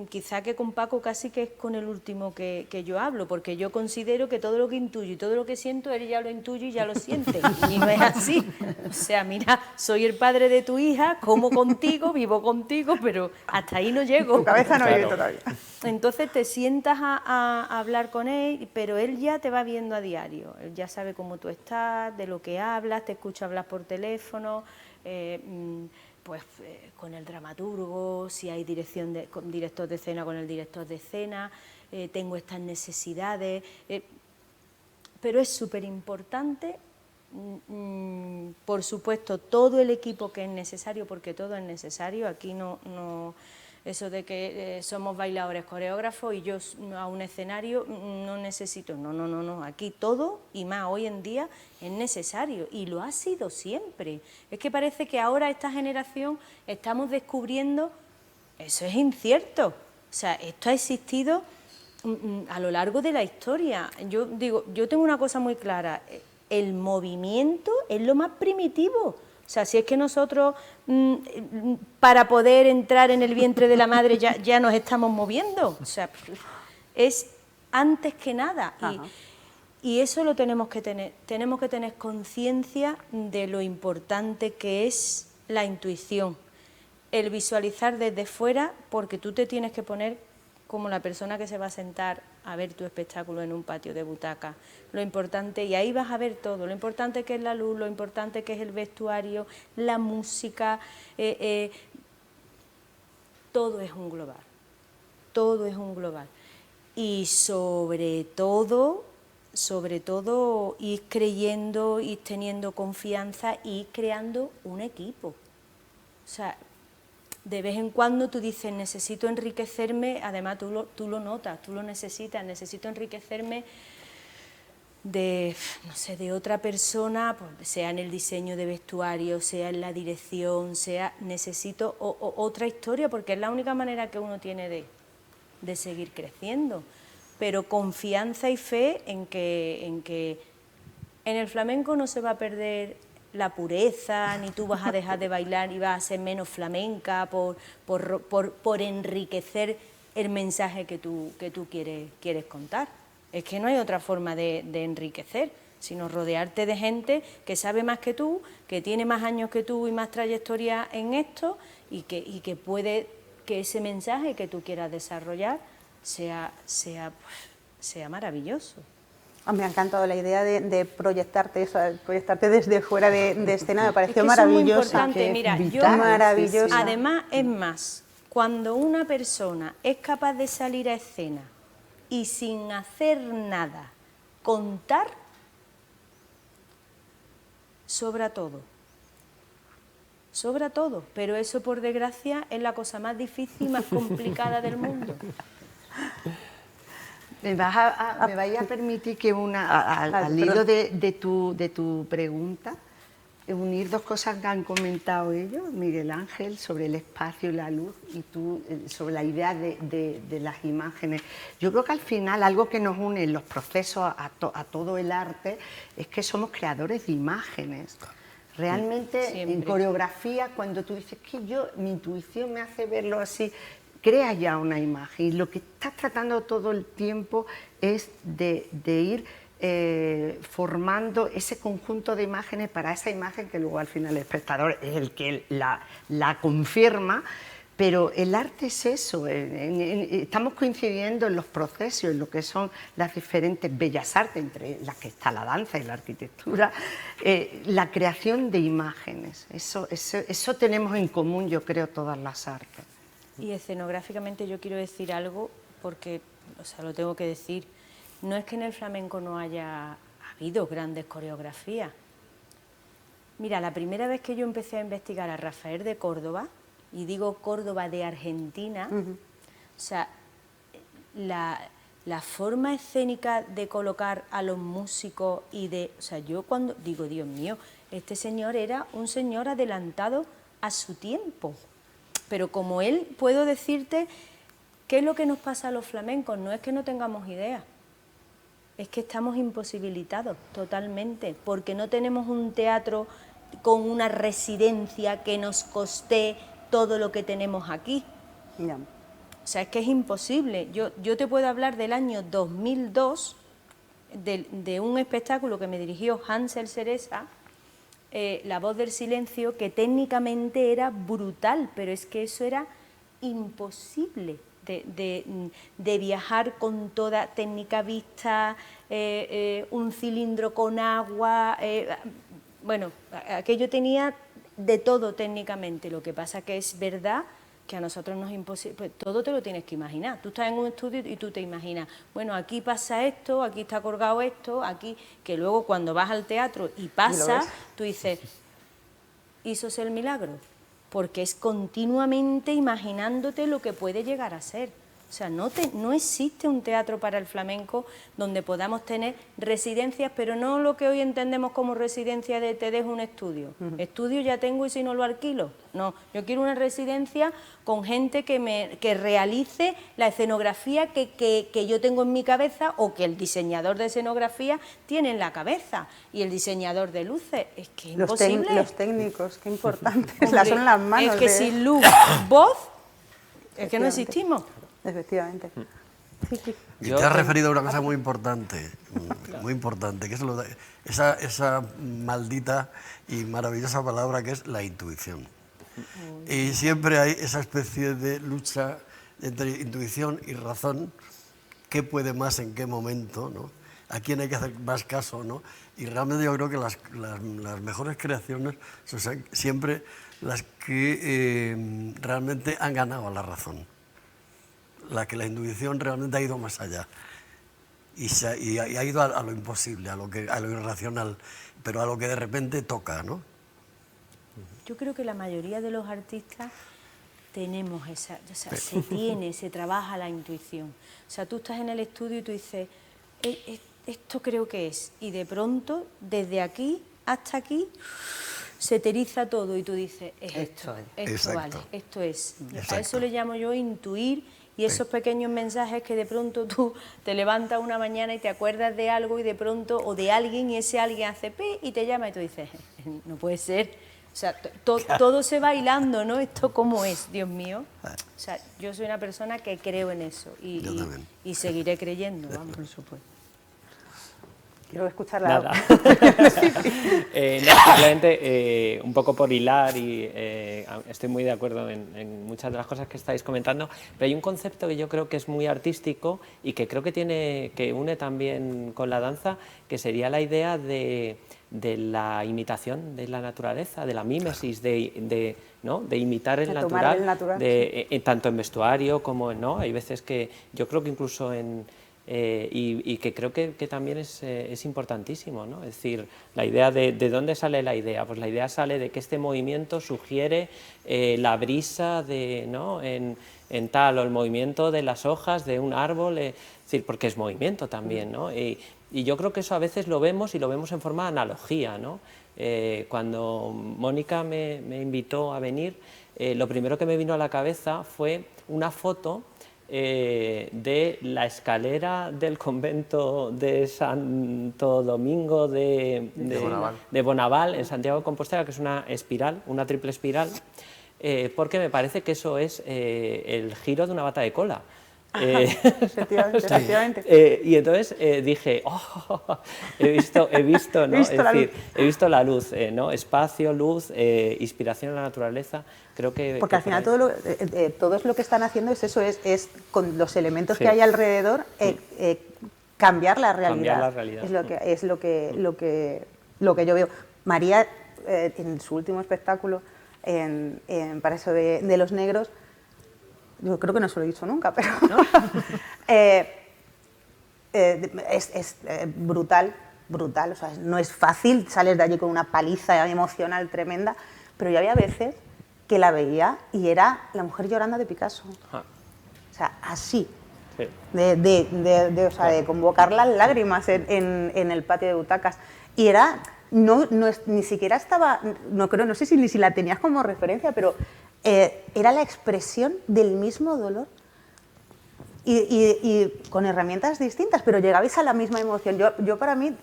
quizá que con Paco casi que es con el último que yo hablo, porque yo considero que todo lo que intuyo y todo lo que siento, él ya lo intuye y ya lo siente. Y no es así. O sea, mira, soy el padre de tu hija, como contigo, vivo contigo, pero hasta ahí no llego. Tu cabeza no vive todavía. Entonces te sientas a hablar con él, pero él ya te va viendo a diario. Él ya sabe cómo tú estás, de lo que hablas, te escucha hablar por teléfono, con el dramaturgo, si hay director de escena, con el director de escena, tengo estas necesidades, pero es súper importante, por supuesto, todo el equipo que es necesario, porque todo es necesario, aquí no eso de que somos bailadores, coreógrafos y yo a un escenario no necesito, no, aquí todo y más hoy en día es necesario y lo ha sido siempre. Es que parece que ahora esta generación estamos descubriendo, eso es incierto, o sea, esto ha existido a lo largo de la historia. Yo tengo una cosa muy clara, el movimiento es lo más primitivo. O sea, si es que nosotros, para poder entrar en el vientre de la madre, ya nos estamos moviendo. O sea, es antes que nada. Y eso lo tenemos que tener. Tenemos que tener conciencia de lo importante que es la intuición. El visualizar desde fuera, porque tú te tienes que poner como la persona que se va a sentar a ver tu espectáculo en un patio de butaca. Lo importante, y ahí vas a ver todo, lo importante que es la luz, lo importante que es el vestuario, la música, todo es un global, todo es un global. Y sobre todo, ir creyendo, ir teniendo confianza, ir creando un equipo. O sea, de vez en cuando tú dices, necesito enriquecerme, además tú lo notas, tú lo necesitas, necesito enriquecerme de otra persona, pues, sea en el diseño de vestuario, sea en la dirección, necesito otra historia, porque es la única manera que uno tiene de seguir creciendo. Pero confianza y fe en que en el flamenco no se va a perder la pureza, ni tú vas a dejar de bailar y vas a ser menos flamenca por enriquecer el mensaje que tú quieres contar. Es que no hay otra forma de enriquecer, sino rodearte de gente que sabe más que tú, que tiene más años que tú y más trayectoria en esto y que puede que ese mensaje que tú quieras desarrollar sea maravilloso. Me ha encantado la idea de proyectarte desde fuera de escena, me pareció es que maravilloso. Es muy importante, mira, maravilloso. Además, es más, cuando una persona es capaz de salir a escena y sin hacer nada, contar, sobra todo. Sobra todo, pero eso, por desgracia, es la cosa más difícil y más complicada del mundo. ¿Me vais a permitir que al hilo de tu pregunta, unir dos cosas que han comentado ellos, Miguel Ángel, sobre el espacio y la luz, y tú sobre la idea de las imágenes? Yo creo que al final algo que nos une en los procesos a todo el arte es que somos creadores de imágenes. Realmente Siempre. En coreografía, cuando tú dices que mi intuición me hace verlo así, crea ya una imagen, y lo que estás tratando todo el tiempo es de ir formando ese conjunto de imágenes para esa imagen que luego al final el espectador es el que la confirma. Pero el arte es eso, estamos coincidiendo en los procesos, en lo que son las diferentes bellas artes, entre las que está la danza y la arquitectura, la creación de imágenes. Eso tenemos en común, yo creo, todas las artes. Y escenográficamente yo quiero decir algo, porque, lo tengo que decir, no es que en el flamenco no haya habido grandes coreografías. Mira, la primera vez que yo empecé a investigar a Rafael de Córdoba, y digo Córdoba de Argentina, o sea, la forma escénica de colocar a los músicos y de... O sea, yo cuando digo, Dios mío, este señor era un señor adelantado a su tiempo. Pero como él, puedo decirte qué es lo que nos pasa a los flamencos. No es que no tengamos idea, es que estamos imposibilitados totalmente, porque no tenemos un teatro con una residencia que nos coste todo lo que tenemos aquí. Ya. O sea, es que es imposible. Yo te puedo hablar del año 2002, de un espectáculo que me dirigió Hansel Ceresa, La voz del silencio, que técnicamente era brutal, pero es que eso era imposible de viajar con toda técnica vista, un cilindro con agua, bueno, aquello tenía de todo técnicamente. Lo que pasa que es verdad que a nosotros nos es imposible, pues todo te lo tienes que imaginar. Tú estás en un estudio y tú te imaginas, bueno, aquí pasa esto, aquí está colgado esto, aquí, que luego cuando vas al teatro y pasa, tú dices, ¿hízose el milagro? Porque es continuamente imaginándote lo que puede llegar a ser. O sea, no existe un teatro para el flamenco donde podamos tener residencias, pero no lo que hoy entendemos como residencia de te dejo un estudio. Estudio ya tengo y si no lo alquilo. No, yo quiero una residencia con gente que realice la escenografía que yo tengo en mi cabeza o que el diseñador de escenografía tiene en la cabeza. Y el diseñador de luces, es que es imposible. Los técnicos, qué importante. Hombre, Son las manos. es que sin luz, voz, es que no existimos. Efectivamente. Y te has referido a una cosa muy importante, que es esa maldita y maravillosa palabra que es la intuición. Y siempre hay esa especie de lucha entre intuición y razón, qué puede más en qué momento, ¿no? A quién hay que hacer más caso, ¿no? Y realmente yo creo que las mejores creaciones son siempre las que realmente han ganado a la razón. La que la intuición realmente ha ido más allá y ha ido a lo imposible, a lo irracional, pero a lo que de repente toca, ¿no? Yo creo que la mayoría de los artistas tenemos esa, o sea, se trabaja la intuición. O sea, tú estás en el estudio y tú dices, esto creo que es, y de pronto, desde aquí hasta aquí, se te eriza todo y tú dices, esto vale, esto es. A eso le llamo yo intuir. Y esos pequeños mensajes que de pronto tú te levantas una mañana y te acuerdas de algo y de pronto, o de alguien, y ese alguien hace pi y te llama y tú dices, no puede ser. O sea, todo se va hilando, ¿no? ¿Esto cómo es, Dios mío? O sea, yo soy una persona que creo en eso y seguiré creyendo, vamos. Por supuesto. Quiero escucharla. Simplemente un poco por hilar, y estoy muy de acuerdo en muchas de las cosas que estáis comentando, pero hay un concepto que yo creo que es muy artístico y que creo que une también con la danza, que sería la idea de la imitación de la naturaleza, de la mímesis, ¿no? De imitar el natural, tanto en vestuario como en... ¿no? Hay veces que yo creo que incluso y que creo que también es importantísimo, ¿no? Es decir, la idea de dónde sale la idea. Pues la idea sale de que este movimiento sugiere la brisa ¿no? en tal, o el movimiento de las hojas de un árbol, es decir, porque es movimiento también, ¿no? Y yo creo que eso a veces lo vemos, y lo vemos en forma de analogía, ¿no? Cuando Mónica me invitó a venir, lo primero que me vino a la cabeza fue una foto de la escalera del convento de Santo Domingo de Bonaval, en Santiago de Compostela, que es una espiral, una triple espiral, porque me parece que eso es el giro de una bata de cola. Efectivamente. Y entonces dije, he visto, ¿no? He visto la luz, ¿no? Espacio, luz, inspiración en la naturaleza. Creo que... Porque al final todo lo que están haciendo es eso, es con los elementos que hay alrededor, cambiar la realidad. Cambiar la realidad. Es lo que yo veo. María, en su último espectáculo, en Paraíso de los Negros, yo creo que no se lo he dicho nunca, pero ¿no? Es brutal brutal, o sea, no es fácil, sales de allí con una paliza emocional tremenda, pero yo había veces que la veía y era la mujer llorando de Picasso. Ah. O sea, así. Sí. O sea, de convocar las lágrimas en el patio de butacas. Y era, ni siquiera estaba, no sé si la tenías como referencia, pero era la expresión del mismo dolor. Y con herramientas distintas, pero llegabais a la misma emoción. Yo para mí,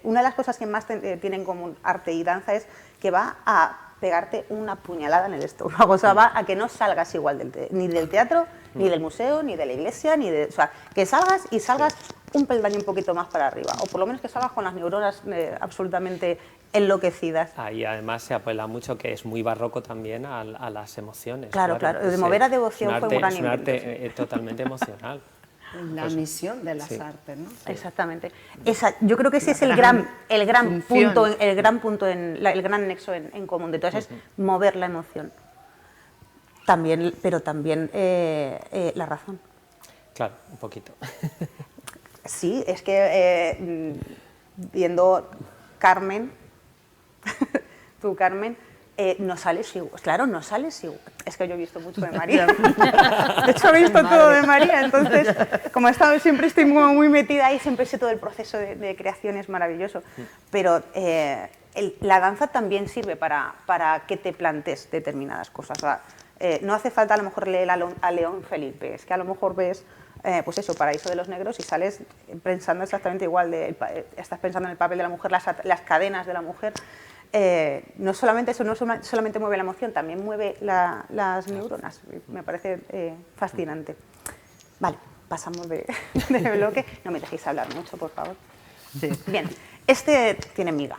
una de las cosas que más tienen en común arte y danza es que va a pegarte una puñalada en el estómago, o sea, va a que no salgas igual ni del teatro, ni del museo, ni de la iglesia, o sea, que salgas un peldaño un poquito más para arriba, o por lo menos que salgas con las neuronas absolutamente enloquecidas. Ahí además se apela mucho, que es muy barroco también, a las emociones. Claro, de mover a devoción fue un gran invento. Es un arte totalmente emocional. La misión de las sí. artes, ¿no? Exactamente. Yo creo que ese es el gran punto, el gran nexo en común de todas, es mover la emoción. Pero también la razón. Claro, un poquito. Sí, es que viendo Carmen, tú Carmen, no sales igual. Claro, no sales igual. Es que yo he visto mucho de María. De hecho, he visto todo de María. Entonces, como siempre estoy muy metida ahí, siempre sé todo el proceso de creación, es maravilloso. Pero la danza también sirve para que te plantes determinadas cosas. O sea, no hace falta a lo mejor leer a León Felipe, es que a lo mejor ves, pues eso, Paraíso de los Negros y sales pensando exactamente igual, estás pensando en el papel de la mujer, las cadenas de la mujer. No solamente eso, no solamente mueve la emoción, también mueve las neuronas. Me parece fascinante. Vale, pasamos de bloque. No me dejéis hablar mucho, por favor. Sí. Bien, este tiene miga.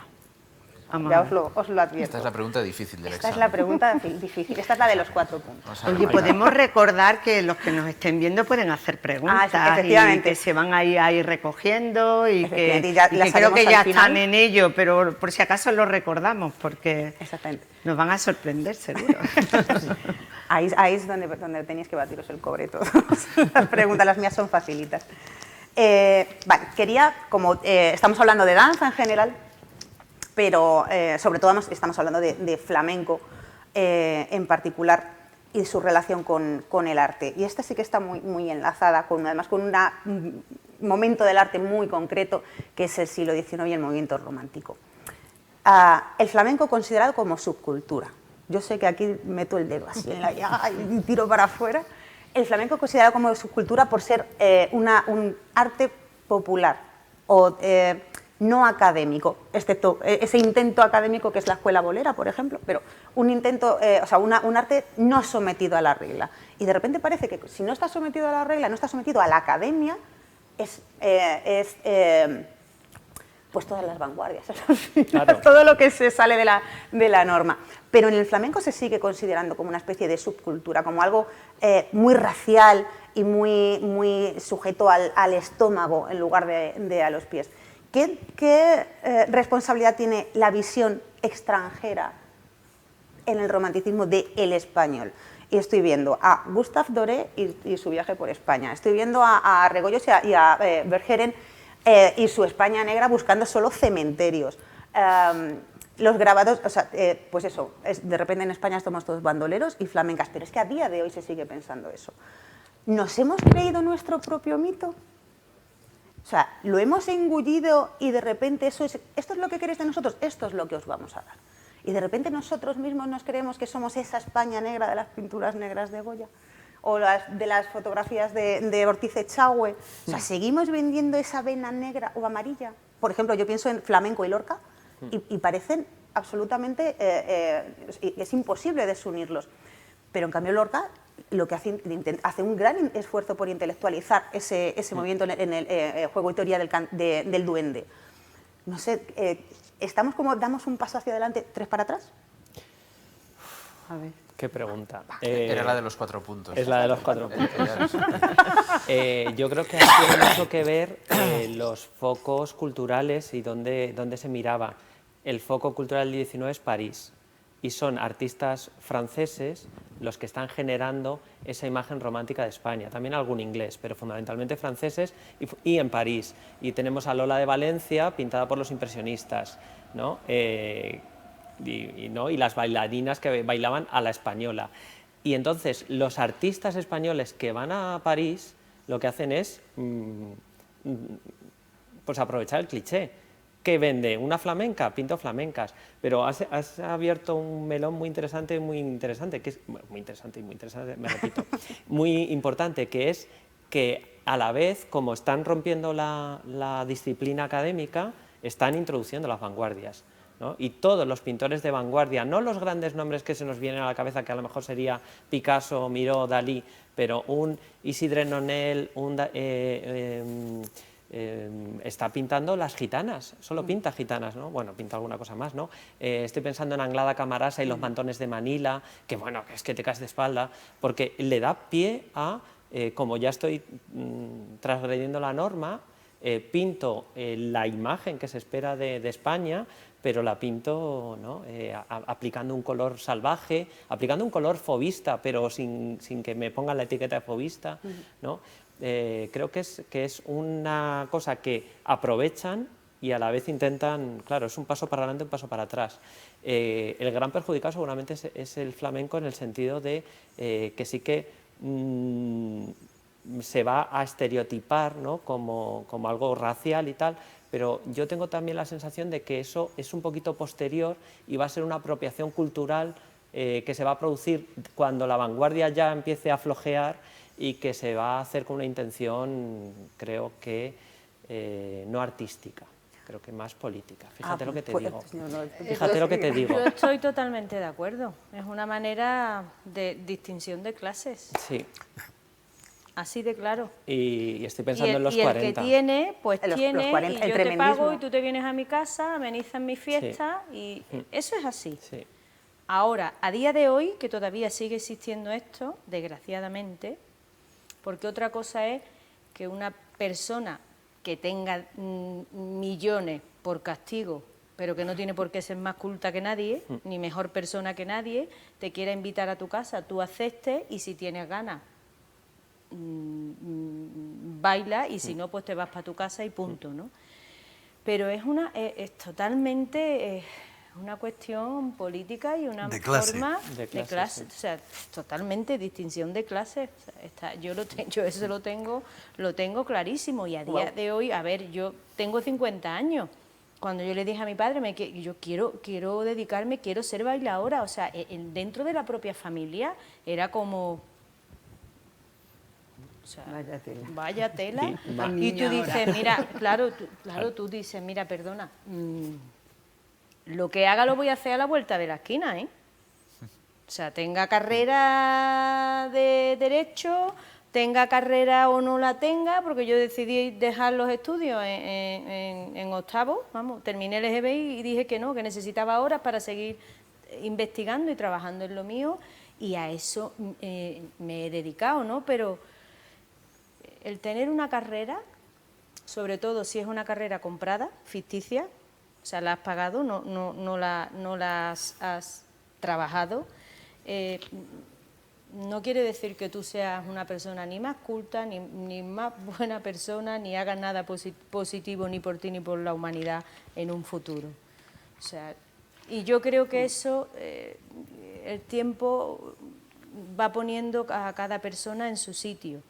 Vamos Ya a ver. os lo advierto. Esta es la pregunta difícil del Esta es examen. la pregunta difícil. Esta es la de los 4 puntos. Oye, podemos recordar que los que nos estén viendo pueden hacer preguntas efectivamente. y que se van a ir recogiendo y que, Efectivamente, y ya las creo que haremos ya al final. están en ello, pero por si acaso lo recordamos porque Exactamente. nos van a sorprender seguro. Ahí es donde tenéis que batiros el cobre todos. Las preguntas, las mías son facilitas. Vale, como estamos hablando de danza en general, pero sobre todo estamos hablando de flamenco en particular y su relación con el arte. Y esta sí que está muy enlazada, además con un momento del arte muy concreto, que es el siglo XIX y el movimiento romántico. El flamenco considerado como subcultura. Yo sé que aquí meto el dedo así en la llaga y tiro para afuera. El flamenco considerado como subcultura por ser un arte popular o no académico, excepto ese intento académico que es la escuela bolera, por ejemplo, pero un arte no sometido a la regla. Y de repente parece que si no está sometido a la regla, no está sometido a la academia, pues todas las vanguardias, claro. Todo lo que se sale de la norma. Pero en el flamenco se sigue considerando como una especie de subcultura, como algo muy racial y muy sujeto al estómago en lugar de a los pies. ¿Qué responsabilidad tiene la visión extranjera en el romanticismo del español? Y estoy viendo a Gustave Doré y su viaje por España. Estoy viendo a Regoyos y a Verhaeren y su España negra buscando solo cementerios. Los grabados, pues eso, de repente en España somos todos bandoleros y flamencas, pero es que a día de hoy se sigue pensando eso. ¿Nos hemos creído nuestro propio mito? O sea, lo hemos engullido y de repente esto es lo que queréis de nosotros, esto es lo que os vamos a dar. Y de repente nosotros mismos nos creemos que somos esa España negra de las pinturas negras de Goya o de las fotografías de Ortiz Echagüe. O sea, seguimos vendiendo esa vena negra o amarilla. Por ejemplo, yo pienso en flamenco y Lorca y parecen absolutamente... es imposible desunirlos. Pero en cambio Lorca lo que hace un gran esfuerzo por intelectualizar ese movimiento en el juego y teoría del duende. No sé, damos un paso hacia adelante, 3 para atrás. A ver. Qué pregunta. Era la de los 4 puntos. Es la de los 4 puntos. Yo creo que aquí tiene mucho que ver los focos culturales y dónde se miraba. El foco cultural del XIX es París. y son artistas franceses los que están generando esa imagen romántica de España, también algún inglés, pero fundamentalmente franceses y en París. Y tenemos a Lola de Valencia, pintada por los impresionistas, ¿no? ¿no? Y las bailarinas que bailaban a la española. Y entonces los artistas españoles que van a París lo que hacen es pues aprovechar el cliché. ¿Qué vende? ¿Una flamenca? Pinto flamencas. Pero has abierto un melón muy interesante, que es muy interesante, me repito, muy importante, que es que a la vez, como están rompiendo la disciplina académica, están introduciendo las vanguardias, ¿no? Y todos los pintores de vanguardia, no los grandes nombres que se nos vienen a la cabeza, que a lo mejor sería Picasso, Miró, Dalí, pero un Isidre Nonel, está pintando las gitanas, solo pinta gitanas, ¿no? Bueno, pinta alguna cosa más, ¿no? Estoy pensando en Anglada Camarasa y los mantones de Manila, que bueno, que es que te caes de espalda, porque le da pie a, como ya estoy transgrediendo la norma, pinto la imagen que se espera de España, pero la pinto, ¿no? Aplicando un color salvaje, aplicando un color fobista, pero sin que me pongan la etiqueta de fobista, ¿no? Creo que es una cosa que aprovechan y a la vez intentan, claro, es un paso para adelante, un paso para atrás. El gran perjudicado seguramente es el flamenco, en el sentido de que sí que se va a estereotipar, ¿no? como algo racial y tal, pero yo tengo también la sensación de que eso es un poquito posterior y va a ser una apropiación cultural que se va a producir cuando la vanguardia ya empiece a flojear, y que se va a hacer con una intención, creo que no artística, creo que más política. Fíjate lo que te digo. Fíjate lo que te digo. Yo estoy totalmente de acuerdo. Es una manera de distinción de clases. Sí. Así de claro. Y estoy pensando en los 40. Y el que tiene, pues tiene, los 40, y el yo te tremendismo. pago y tú te vienes a mi casa, amenizas mi fiesta, y eso es así. Sí. Ahora, a día de hoy, que todavía sigue existiendo esto, desgraciadamente, porque otra cosa es que una persona que tenga millones por castigo, pero que no tiene por qué ser más culta que nadie, ni mejor persona que nadie, te quiera invitar a tu casa, tú aceptes, y si tienes ganas, baila, y si no, pues te vas para tu casa y punto, ¿no? Pero es totalmente una cuestión política y una forma de clase, sí. O sea, totalmente distinción de clases. Yo eso lo tengo clarísimo, y a día de hoy, a ver, yo tengo 50 años. Cuando yo le dije a mi padre que yo quiero dedicarme, quiero ser bailadora, o sea, dentro de la propia familia era como... O sea, vaya tela. Sí, y tú dices, mira, claro, tú dices, mira, perdona, lo que haga lo voy a hacer a la vuelta de la esquina, ¿eh? O sea, tenga carrera de Derecho, tenga carrera o no la tenga, porque yo decidí dejar los estudios en octavo, vamos, terminé el EGB y dije que no, que necesitaba horas para seguir investigando y trabajando en lo mío, y a eso me he dedicado, ¿no? Pero el tener una carrera, sobre todo si es una carrera comprada, ficticia, o sea, la has pagado, no la has trabajado, no quiere decir que tú seas una persona ni más culta, ni más buena persona, ni hagas nada positivo ni por ti ni por la humanidad en un futuro. O sea, y yo creo que eso, el tiempo va poniendo a cada persona en su sitio.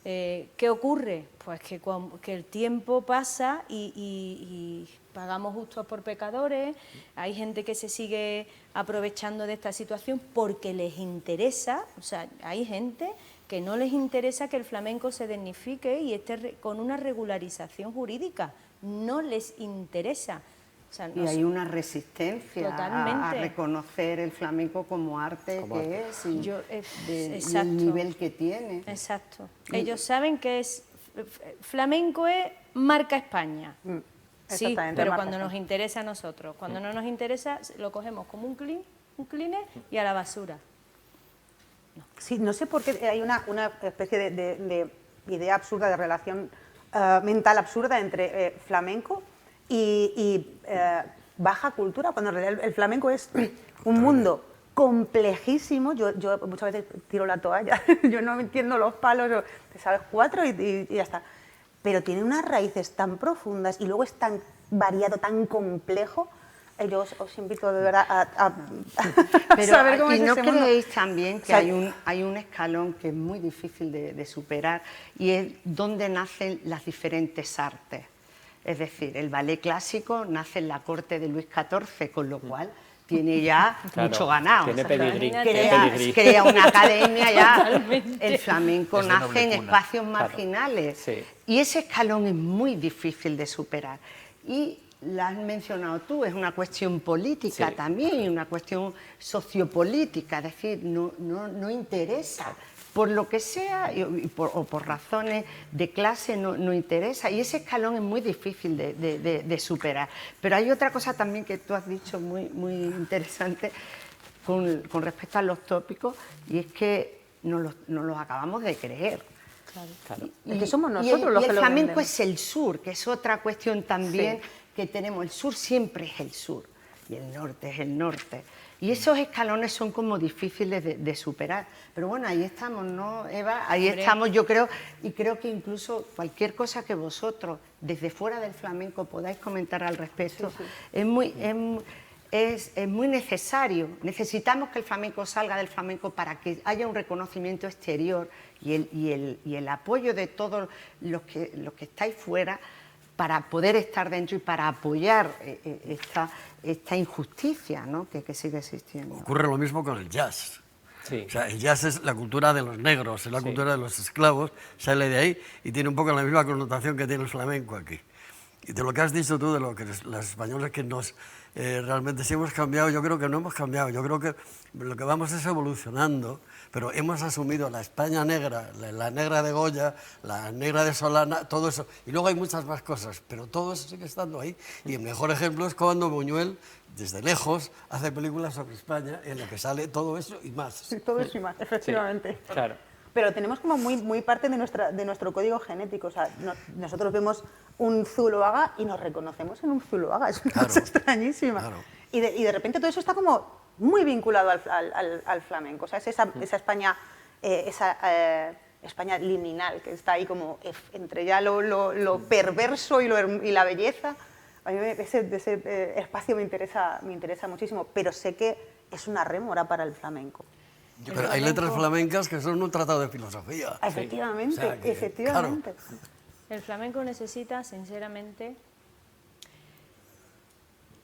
¿Qué ocurre? Pues que el tiempo pasa y pagamos justos por pecadores, hay gente que se sigue aprovechando de esta situación porque les interesa, o sea, hay gente que no les interesa que el flamenco se dignifique y esté con una regularización jurídica, no les interesa. O sea, y hay una resistencia a reconocer el flamenco como arte es y el nivel que tiene. Exacto. Ellos saben que flamenco es marca España. Sí, pero cuando nos interesa a nosotros, cuando no nos interesa, lo cogemos como un cleaner y a la basura. No. Sí, no sé por qué hay una especie de idea absurda, de relación mental absurda entre flamenco y baja cultura, cuando en realidad el flamenco es un mundo complejísimo. Yo muchas veces tiro la toalla, yo no entiendo los palos, te sabes 4 y ya está. Pero tiene unas raíces tan profundas y luego es tan variado, tan complejo. Yo os invito de verdad a Pero, saber cómo ¿y es no ese mundo? creéis también que O sea, hay un escalón que es muy difícil de superar y es donde nacen las diferentes artes? Es decir, el ballet clásico nace en la corte de Luis XIV, con lo cual tiene ya Claro, mucho ganado. tiene O sea, pedigrí, imagínate. tiene crea, pedigrí. crea una academia ya. Totalmente. El flamenco Es de nace noble en cuna. espacios marginales Sí. y ese escalón es muy difícil de superar. Y la has mencionado tú, es una cuestión política Sí. también, y una cuestión sociopolítica, es decir, no interesa. Por lo que sea, o por razones de clase, no interesa. Y ese escalón es muy difícil de superar. Pero hay otra cosa también que tú has dicho muy interesante con respecto a los tópicos, y es que nos los acabamos de creer. Claro. Es que somos nosotros los y que el lo flamenco vendemos. es el sur, que es otra cuestión también Sí. que tenemos. El sur siempre es el sur y el norte es el norte. Y esos escalones son como difíciles de superar. Pero bueno, ahí estamos, ¿no, Eva? Ahí Hombre. estamos, yo creo, y creo que incluso cualquier cosa que vosotros, desde fuera del flamenco, podáis comentar al respecto, es muy necesario. Necesitamos que el flamenco salga del flamenco para que haya un reconocimiento exterior y el apoyo de todos los que estáis fuera, para poder estar dentro y para apoyar esta injusticia, ¿no? que sigue existiendo. Ocurre lo mismo con el jazz. Sí. O sea, el jazz es la cultura de los negros, es la Sí. cultura de los esclavos, sale de ahí y tiene un poco la misma connotación que tiene el flamenco aquí. Y de lo que has dicho tú, de lo que los españoles que nos realmente sí hemos cambiado, yo creo que no hemos cambiado, yo creo que lo que vamos es evolucionando, pero hemos asumido la España negra, la negra de Goya, la negra de Solana, todo eso, y luego hay muchas más cosas, pero todo eso sigue estando ahí. Y el mejor ejemplo es cuando Buñuel, desde lejos, hace películas sobre España en la que sale todo eso y más. Sí, todo eso y más, efectivamente. Claro. Pero tenemos como muy parte de nuestro código genético. O sea, nosotros vemos un Zuloaga y nos reconocemos en un Zuloaga. Es una Claro, cosa extrañísima. claro. Y de repente todo eso está como muy vinculado al flamenco. O sea, es esa España, España liminal, que está ahí como entre ya lo perverso y la belleza. A mí ese espacio me interesa muchísimo, pero sé que es una rémora para el flamenco. Pero hay letras flamencas que son un tratado de filosofía. Efectivamente, O sea que, efectivamente. El flamenco necesita, sinceramente,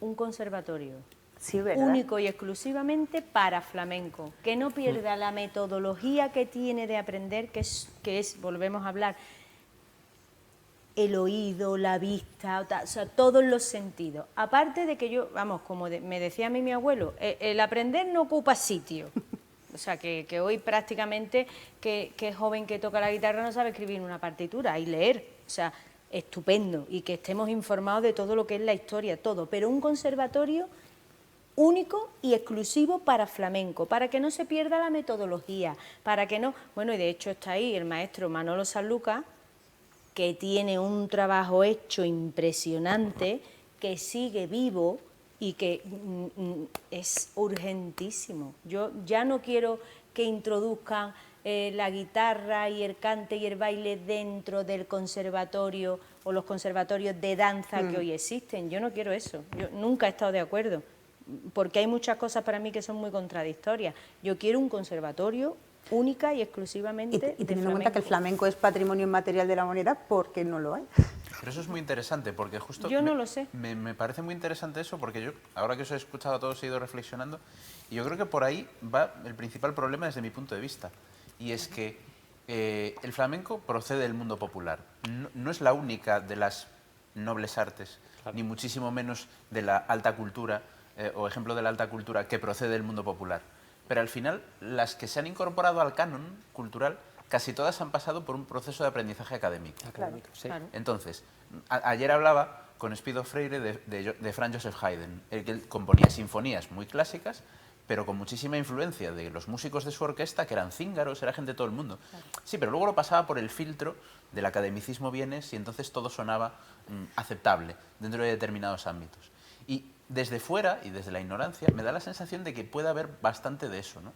un conservatorio Sí, ¿verdad? único y exclusivamente para flamenco, que no pierda la metodología que tiene de aprender, que es, volvemos a hablar, el oído, la vista, o sea, todos los sentidos. Aparte de que yo, vamos, como me decía a mí mi abuelo, el aprender no ocupa sitio. O sea, que hoy prácticamente, que joven que toca la guitarra no sabe escribir una partitura y leer. O sea, estupendo. Y que estemos informados de todo lo que es la historia, todo. Pero un conservatorio único y exclusivo para flamenco, para que no se pierda la metodología, para que no... Bueno, y de hecho está ahí el maestro Manolo Sanlúcar, que tiene un trabajo hecho impresionante, que sigue vivo y que es urgentísimo. Yo ya no quiero que introduzcan la guitarra y el cante y el baile dentro del conservatorio o los conservatorios de danza que hoy existen. Yo no quiero eso. Yo nunca he estado de acuerdo, porque hay muchas cosas para mí que son muy contradictorias. Yo quiero un conservatorio única y exclusivamente Y de teniendo en cuenta que el flamenco es patrimonio inmaterial de la humanidad, ¿por qué no lo hay? Pero eso es muy interesante, porque justo... Yo no lo sé. Me parece muy interesante eso, porque yo, ahora que os he escuchado a todos, he ido reflexionando, y yo creo que por ahí va el principal problema desde mi punto de vista, y es que el flamenco procede del mundo popular. No es la única de las nobles artes, ni muchísimo menos de la alta cultura, o ejemplo de la alta cultura, que procede del mundo popular. Pero al final, las que se han incorporado al canon cultural, casi todas han pasado por un proceso de aprendizaje académico. Académico, sí. Claro. Entonces, ayer hablaba con Espido Freire de Franz Joseph Haydn, el que componía sinfonías muy clásicas, pero con muchísima influencia de los músicos de su orquesta, que eran cíngaros, era gente de todo el mundo. Claro. Sí, pero luego lo pasaba por el filtro del academicismo vienes y entonces todo sonaba aceptable dentro de determinados ámbitos. Y desde fuera y desde la ignorancia me da la sensación de que puede haber bastante de eso, ¿no?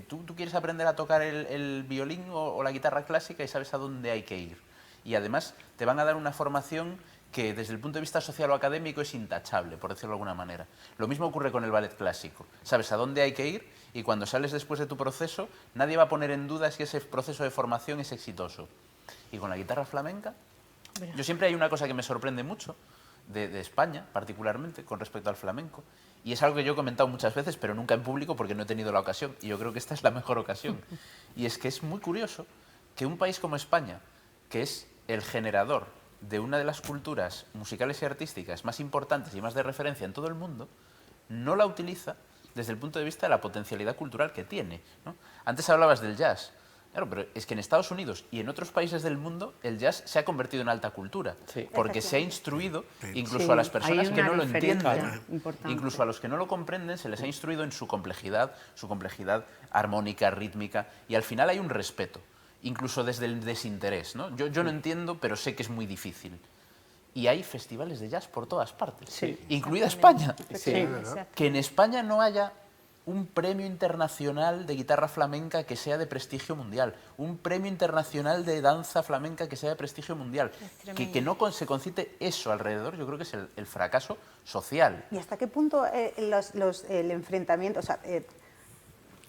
Tú quieres aprender a tocar el violín o la guitarra clásica y sabes a dónde hay que ir. Y además te van a dar una formación que desde el punto de vista social o académico es intachable, por decirlo de alguna manera. Lo mismo ocurre con el ballet clásico. Sabes a dónde hay que ir y cuando sales después de tu proceso, nadie va a poner en duda si ese proceso de formación es exitoso. Y con la guitarra flamenca, yo siempre hay una cosa que me sorprende mucho, de España particularmente, con respecto al flamenco, y es algo que yo he comentado muchas veces, pero nunca en público porque no he tenido la ocasión, y yo creo que esta es la mejor ocasión. Y es que es muy curioso que un país como España, que es el generador de una de las culturas musicales y artísticas más importantes y más de referencia en todo el mundo, no la utiliza desde el punto de vista de la potencialidad cultural que tiene, ¿no? Antes hablabas del jazz. Claro, pero es que en Estados Unidos y en otros países del mundo el jazz se ha convertido en alta cultura, porque se ha instruido incluso a las personas que no lo entienden, incluso a los que no lo comprenden, se les ha instruido en su complejidad armónica, rítmica, y al final hay un respeto, incluso desde el desinterés, ¿no? Yo no entiendo, pero sé que es muy difícil. Y hay festivales de jazz por todas partes, incluida España. Que en España no haya un premio internacional de guitarra flamenca que sea de prestigio mundial, un premio internacional de danza flamenca que sea de prestigio mundial, que no se concite eso alrededor, yo creo que es el fracaso social. ¿Y hasta qué punto el enfrentamiento, o sea,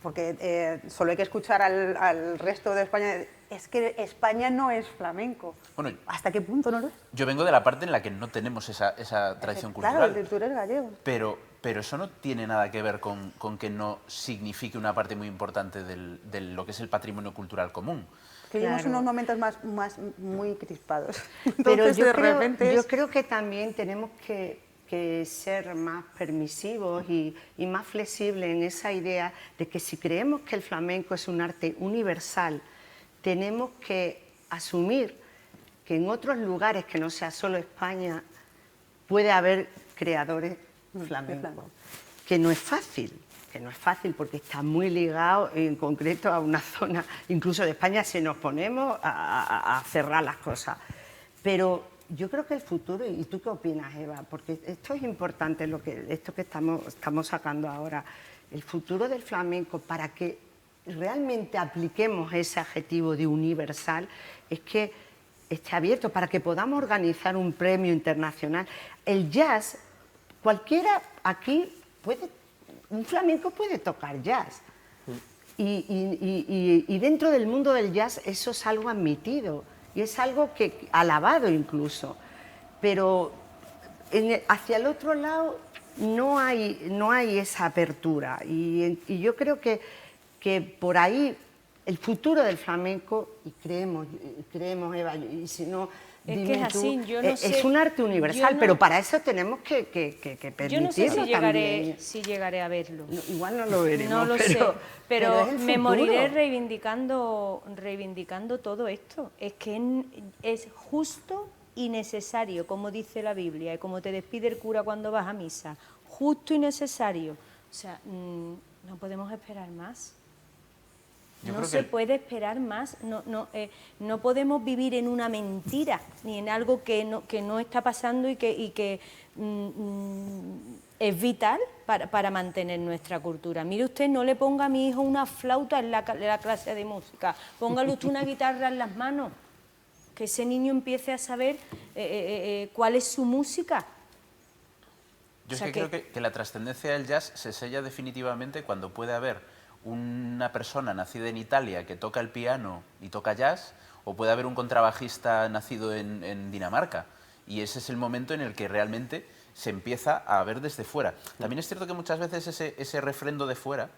porque solo hay que escuchar al resto de España, es que España no es flamenco? Bueno, ¿hasta qué punto no lo es? Yo vengo de la parte en la que no tenemos esa tradición cultural. Claro, tú eres gallego. Pero eso no tiene nada que ver con que no signifique una parte muy importante de lo que es el patrimonio cultural común. Que vivimos unos momentos muy crispados. Pero Entonces, yo creo que también tenemos que ser más permisivos y más flexibles en esa idea de que si creemos que el flamenco es un arte universal, tenemos que asumir que en otros lugares que no sea solo España puede haber creadores flamencos, que no es fácil porque está muy ligado en concreto a una zona, incluso de España, si nos ponemos a cerrar las cosas. Pero yo creo que el futuro, ¿y tú qué opinas, Eva? Porque esto es importante, esto que estamos sacando ahora, el futuro del flamenco, para que realmente apliquemos ese adjetivo de universal, es que esté abierto, para que podamos organizar un premio internacional. El jazz, cualquiera aquí un flamenco puede tocar jazz. Y dentro del mundo del jazz eso es algo admitido y es algo que alabado incluso. Pero hacia el otro lado no hay esa apertura. Y yo creo que por ahí el futuro del flamenco, y creemos Eva, y si no... Es que es así, yo no sé... Es un arte universal, pero para eso tenemos que permitirlo. Yo no sé si llegaré a verlo. No, igual no lo veremos. No lo sé, pero me moriré reivindicando reivindicando todo esto. Es que es justo y necesario, como dice la Biblia, y como te despide el cura cuando vas a misa. Justo y necesario. O sea, no podemos esperar más. No se puede esperar más, no podemos vivir en una mentira, ni en algo que no está pasando y que es vital para mantener nuestra cultura. Mire usted, no le ponga a mi hijo una flauta en la clase de música, póngale usted una guitarra en las manos, que ese niño empiece a saber cuál es su música. Yo creo que la trascendencia del jazz se sella definitivamente cuando puede haber una persona nacida en Italia que toca el piano y toca jazz, o puede haber un contrabajista nacido en Dinamarca. Y ese es el momento en el que realmente se empieza a ver desde fuera. También es cierto que muchas veces ese refrendo de fuera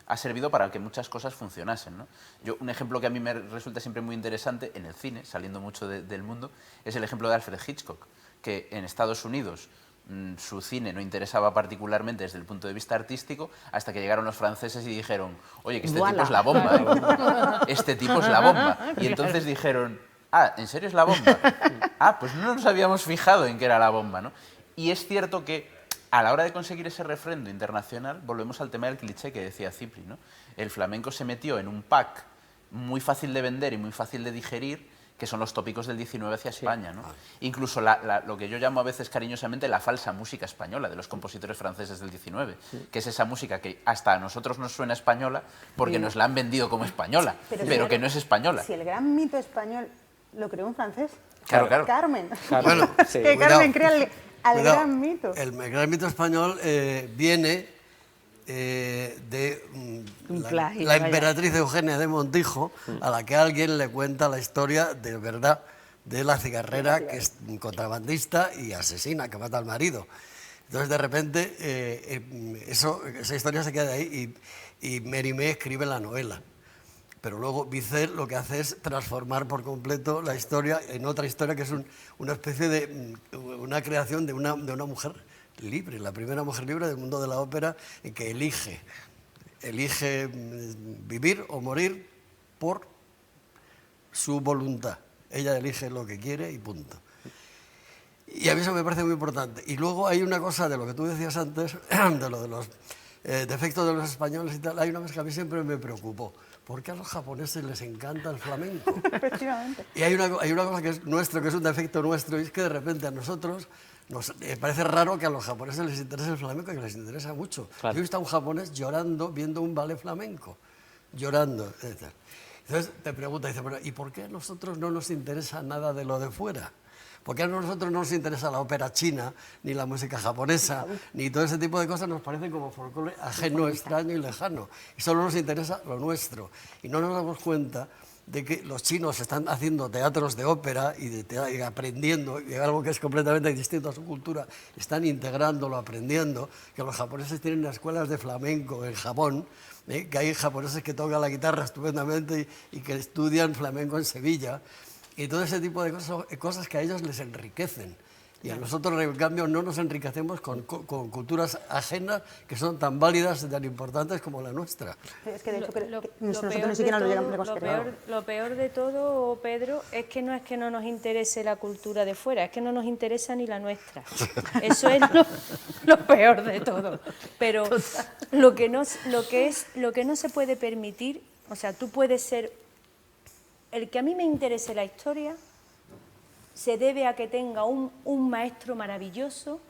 ha servido para que muchas cosas funcionasen, ¿no? Un ejemplo que a mí me resulta siempre muy interesante en el cine, saliendo mucho del mundo, es el ejemplo de Alfred Hitchcock, que en Estados Unidos su cine no interesaba particularmente desde el punto de vista artístico, hasta que llegaron los franceses y dijeron, oye, que este tipo es la bomba, este tipo es la bomba. Y entonces dijeron, ¿en serio es la bomba? Pues no nos habíamos fijado en que era la bomba, ¿no? Y es cierto que a la hora de conseguir ese refrendo internacional, volvemos al tema del cliché que decía Cipri, ¿no? El flamenco se metió en un pack muy fácil de vender y muy fácil de digerir, que son los tópicos del 19 hacia España, ¿no? Incluso lo que yo llamo a veces cariñosamente la falsa música española de los compositores franceses del 19, que es esa música que hasta a nosotros nos suena española porque nos la han vendido como española, pero que no es española. Si el gran mito español lo creó un francés, Claro, claro. Carmen. Bueno, Sí. Que Carmen crea al Cuidado. gran mito. El gran mito español viene de Un plagio, la vaya. emperatriz Eugenia de Montijo, a la que alguien le cuenta la historia de verdad de la cigarrera, que es contrabandista y asesina, que mata al marido. Entonces, de repente, esa historia se queda ahí y Mérimée escribe la novela. Pero luego Bizet lo que hace es transformar por completo la historia en otra historia que es una especie de una creación de una mujer libre, la primera mujer libre del mundo de la ópera, en que elige vivir o morir por su voluntad. Ella elige lo que quiere y punto. Y a mí eso me parece muy importante. Y luego hay una cosa de lo que tú decías antes, de lo de los defectos de los españoles y tal, hay una cosa que a mí siempre me preocupó. ¿Por qué a los japoneses les encanta el flamenco? Efectivamente. Y hay una cosa que es nuestro, que es un defecto nuestro, y es que de repente a nosotros nos parece raro que a los japoneses les interese el flamenco, y que les interesa mucho. Claro. Yo he visto a un japonés llorando viendo un ballet flamenco, llorando, etc. Entonces te pregunta, dice, bueno, ¿y por qué a nosotros no nos interesa nada de lo de fuera? ¿Por qué a nosotros no nos interesa la ópera china, ni la música japonesa, ni todo ese tipo de cosas? Nos parecen como folclore ajeno, extraño y lejano. Y solo nos interesa lo nuestro. Y no nos damos cuenta de que los chinos están haciendo teatros de ópera y aprendiendo, y algo que es completamente distinto a su cultura, están integrándolo, aprendiendo, que los japoneses tienen escuelas de flamenco en Japón, que hay japoneses que tocan la guitarra estupendamente y que estudian flamenco en Sevilla. Y todo ese tipo de cosas que a ellos les enriquecen. Y a nosotros, en cambio, no nos enriquecemos con culturas ajenas que son tan válidas y tan importantes como la nuestra. Es que de hecho nosotros peor ni siquiera de lo llegamos a todo- creer. lo peor de todo, Pedro, es que no nos interese la cultura de fuera, es que no nos interesa ni la nuestra. Eso es lo peor de todo. Pero lo que no se puede permitir, o sea, tú puedes ser... El que a mí me interese la historia se debe a que tenga un maestro maravilloso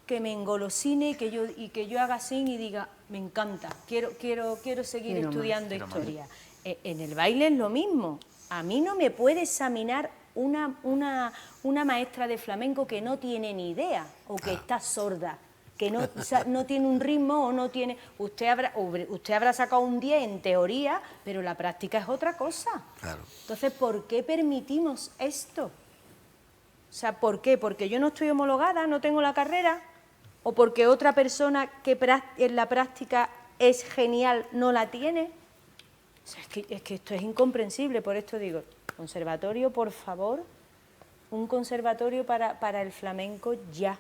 que me engolosine y que yo haga así y diga, me encanta, quiero seguir estudiando historia. En el baile es lo mismo. A mí no me puede examinar una maestra de flamenco que no tiene ni idea o que está sorda, que no, o sea, no tiene un ritmo o no tiene... Usted habrá sacado un 10 en teoría, pero la práctica es otra cosa. Claro. Entonces, ¿por qué permitimos esto? O sea, ¿por qué? ¿Porque yo no estoy homologada, no tengo la carrera? ¿O porque otra persona que en la práctica es genial no la tiene? O sea, es que esto es incomprensible, por esto digo, conservatorio, por favor, un conservatorio para el flamenco ya.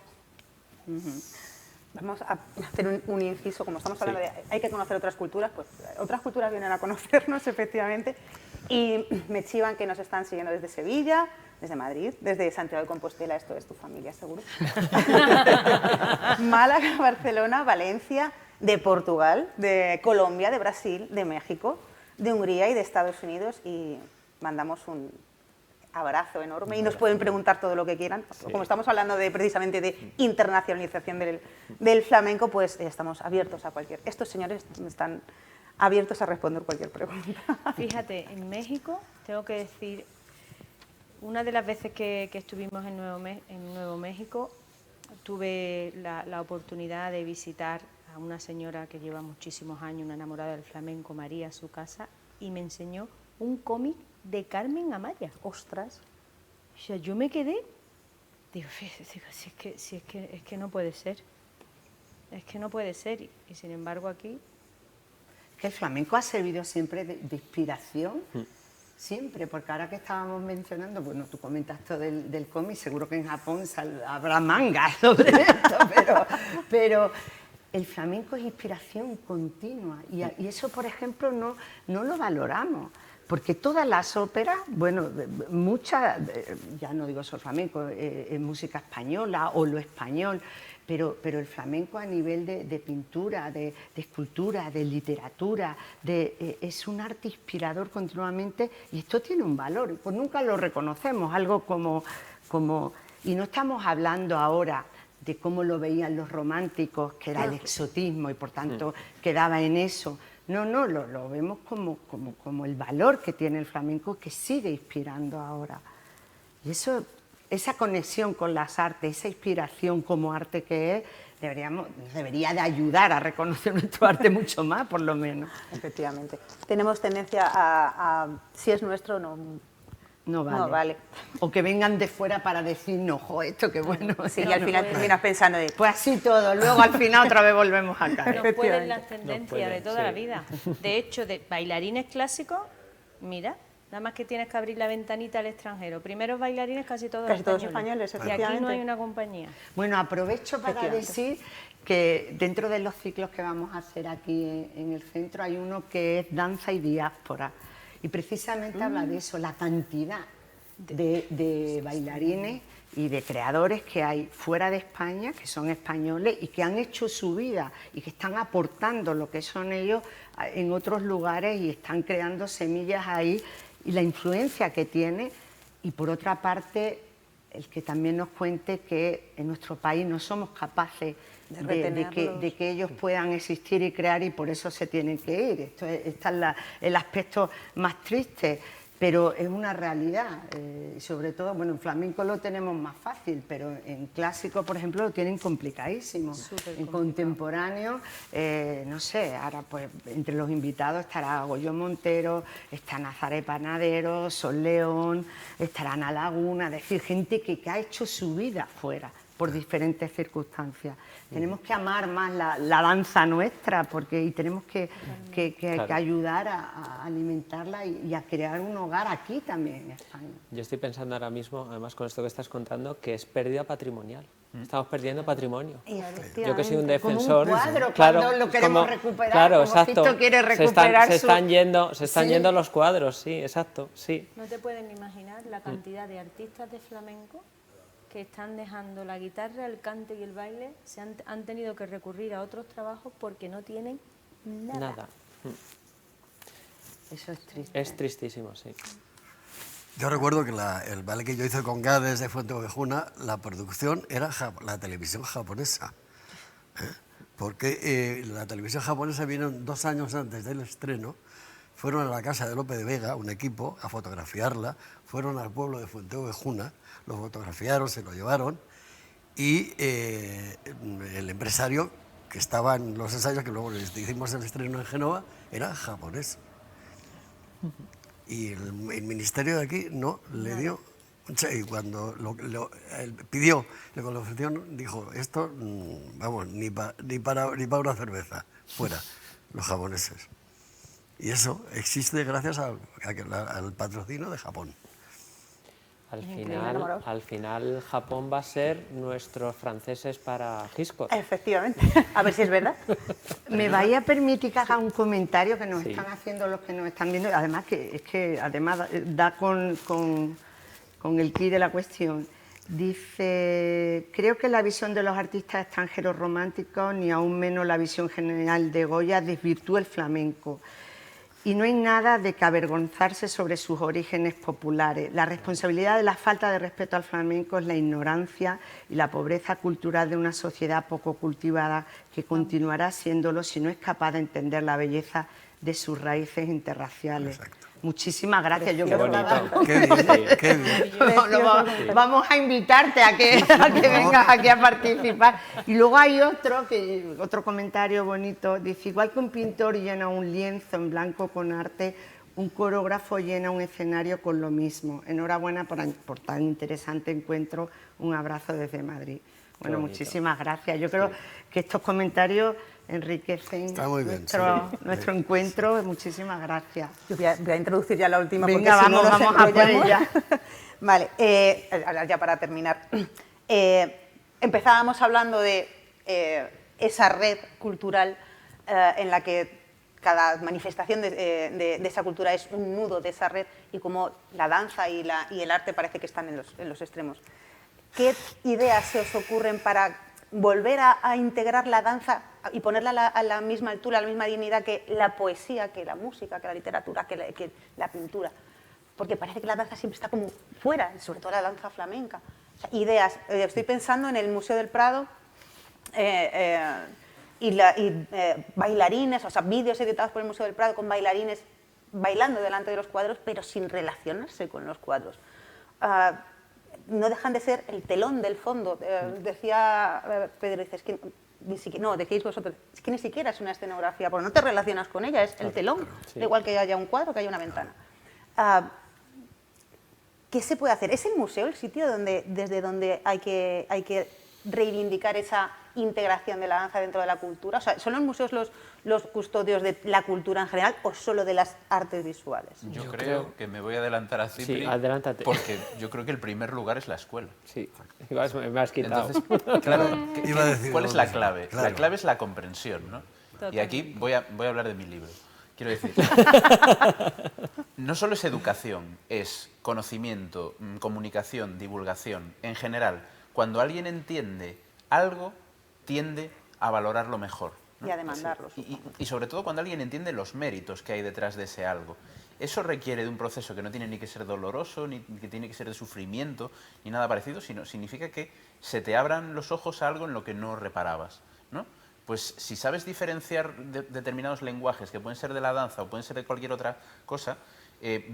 Vamos a hacer un inciso, como estamos hablando de hay que conocer otras culturas, pues otras culturas vienen a conocernos, efectivamente, y me chivan que nos están siguiendo desde Sevilla, desde Madrid, desde Santiago de Compostela, esto es tu familia, seguro. Málaga, Barcelona, Valencia, de Portugal, de Colombia, de Brasil, de México, de Hungría y de Estados Unidos, y mandamos un abrazo enorme y nos pueden preguntar todo lo que quieran. Sí. Como estamos hablando precisamente de internacionalización del flamenco, pues estamos abiertos a cualquier... Estos señores están abiertos a responder cualquier pregunta. Fíjate, en México, tengo que decir, una de las veces que estuvimos en Nuevo México, tuve la oportunidad de visitar a una señora que lleva muchísimos años, una enamorada del flamenco, María, a su casa, y me enseñó un cómic de Carmen Amaya. Ostras. O sea, yo me quedé, digo, si es que no puede ser. Es que no puede ser. Y sin embargo aquí... Que el flamenco ha servido siempre de inspiración, siempre, porque ahora que estábamos mencionando, bueno, tú comentas esto del cómic, seguro que en Japón habrá mangas sobre esto, pero el flamenco es inspiración continua y eso, por ejemplo, no lo valoramos. porque todas las óperas, bueno, muchas, ya no digo solo flamenco, es música española o lo español, pero el flamenco a nivel de pintura, de escultura, de literatura, es un arte inspirador continuamente, y esto tiene un valor, pues nunca lo reconocemos, algo como y no estamos hablando ahora de cómo lo veían los románticos, que era el exotismo y por tanto quedaba en eso. No, lo vemos como el valor que tiene el flamenco, que sigue inspirando ahora. Y eso, esa conexión con las artes, esa inspiración como arte que es, debería de ayudar a reconocer nuestro arte mucho más, por lo menos. Efectivamente. Tenemos tendencia a si es nuestro, no vale. No vale. O que vengan de fuera para decirnos, jo, esto qué bueno. Sí, y al final terminas pensando de... Pues así todo, luego al final otra vez volvemos a caer. No pueden las tendencias de toda la vida. De hecho, de bailarines clásicos, mira, nada más que tienes que abrir la ventanita al extranjero. Primeros bailarines casi todos españoles, y aquí no efectivamente. hay una compañía. Bueno, aprovecho para decir que dentro de los ciclos que vamos a hacer aquí en el centro hay uno que es danza y diáspora. Y precisamente habla de eso, la cantidad de bailarines y de creadores que hay fuera de España, que son españoles y que han hecho su vida y que están aportando lo que son ellos en otros lugares y están creando semillas ahí, y la influencia que tiene. Y por otra parte, el que también nos cuente que en nuestro país no somos capaces de que ellos puedan existir y crear, y por eso se tienen que ir. Este es el aspecto más triste, pero es una realidad. Sobre todo, bueno, en flamenco lo tenemos más fácil, pero en clásico, por ejemplo, lo tienen complicadísimo. En contemporáneo, no sé, ahora pues entre los invitados estará Goyo Montero, está Nazaret Panadero, Sol León, estará Ana Laguna, es decir, gente que ha hecho su vida fuera por diferentes circunstancias. Tenemos que amar más la danza nuestra, y tenemos que ayudar a alimentarla y a crear un hogar aquí también en España. Yo estoy pensando ahora mismo, además con esto que estás contando, que es pérdida patrimonial. Estamos perdiendo patrimonio. Yo que soy un defensor, como un cuadro, claro, cuando lo queremos recuperar, claro, como exacto. Sisto quiere recuperar se están yendo los cuadros, sí, exacto, sí. No te pueden imaginar la cantidad de artistas de flamenco que están dejando la guitarra, el cante y el baile, han tenido que recurrir a otros trabajos porque no tienen nada. Eso es triste. Es tristísimo, sí. Yo recuerdo que el ballet que yo hice con Gades de Fuenteovejuna, la producción era la televisión japonesa. Porque la televisión japonesa vino 2 años antes del estreno, fueron a la casa de Lope de Vega, un equipo, a fotografiarla, fueron al pueblo de Fuenteovejuna, lo fotografiaron, se lo llevaron, y el empresario que estaba en los ensayos, que luego hicimos el estreno en Génova, era japonés. Y el ministerio de aquí no le dio, y cuando él pidió, le ofreció, dijo, esto, vamos, ni para una cerveza, fuera, los japoneses. Y eso existe gracias al patrocinio de Japón. Al final Japón va a ser nuestros franceses para Hitchcock. Efectivamente, a ver si es verdad. ¿Me vais a permitir que haga un comentario que nos están haciendo los que nos están viendo? Además, además da con el quid de la cuestión. Dice, creo que la visión de los artistas extranjeros románticos, ni aún menos la visión general de Goya, desvirtúa el flamenco. Y no hay nada de que avergonzarse sobre sus orígenes populares. La responsabilidad de la falta de respeto al flamenco es la ignorancia y la pobreza cultural de una sociedad poco cultivada que continuará siéndolo si no es capaz de entender la belleza de sus raíces interraciales. Exacto. Muchísimas gracias. Yo Qué creo bonito. Qué bien. Vamos a invitarte a que vengas aquí a participar. Y luego hay otro comentario bonito. Dice, igual que un pintor llena un lienzo en blanco con arte, un coreógrafo llena un escenario con lo mismo. Enhorabuena por tan interesante encuentro. Un abrazo desde Madrid. Bueno, muchísimas gracias. Yo creo que estos comentarios enriquecen nuestro encuentro. Muchísimas gracias. Yo voy a introducir ya la última. Venga, porque vamos a por ella. Vale, ya para terminar. Empezábamos hablando de esa red cultural en la que cada manifestación de esa cultura es un nudo de esa red y cómo la danza y el arte parece que están en los extremos. ¿Qué ideas se os ocurren para volver a integrar la danza y ponerla a la misma altura, a la misma dignidad que la poesía, que la música, que la literatura, que la pintura? Porque parece que la danza siempre está como fuera, sobre todo la danza flamenca. O sea, ideas. Estoy pensando en el Museo del Prado bailarines, o sea, vídeos editados por el Museo del Prado con bailarines bailando delante de los cuadros, pero sin relacionarse con los cuadros. No dejan de ser el telón del fondo. Decía Pedro, dices que no, decís vosotros, es que ni siquiera es una escenografía, porque no te relacionas con ella, es el telón, sí. igual que haya un cuadro, que haya una ventana. ¿Qué se puede hacer? ¿Es el museo el sitio desde donde hay que reivindicar esa integración de la danza dentro de la cultura? O sea, ¿son los museos los custodios de la cultura en general o solo de las artes visuales? Yo creo que me voy a adelantar a Cipri, Sí, adelántate. porque yo creo que el primer lugar es la escuela. Sí, me has quitado. Entonces, claro, Iba a decir ¿cuál es lo la mismo. clave? Claro. La clave es la comprensión, ¿no? Y aquí voy a hablar de mi libro. Quiero decir, no solo es educación, es conocimiento, comunicación, divulgación. En general, cuando alguien entiende algo, tiende a valorarlo mejor, ¿no? Y a demandarlo. Y sobre todo cuando alguien entiende los méritos que hay detrás de ese algo. Eso requiere de un proceso que no tiene ni que ser doloroso, ni que tiene que ser de sufrimiento, ni nada parecido, sino significa que se te abran los ojos a algo en lo que no reparabas, ¿no? Pues si sabes diferenciar determinados lenguajes que pueden ser de la danza o pueden ser de cualquier otra cosa,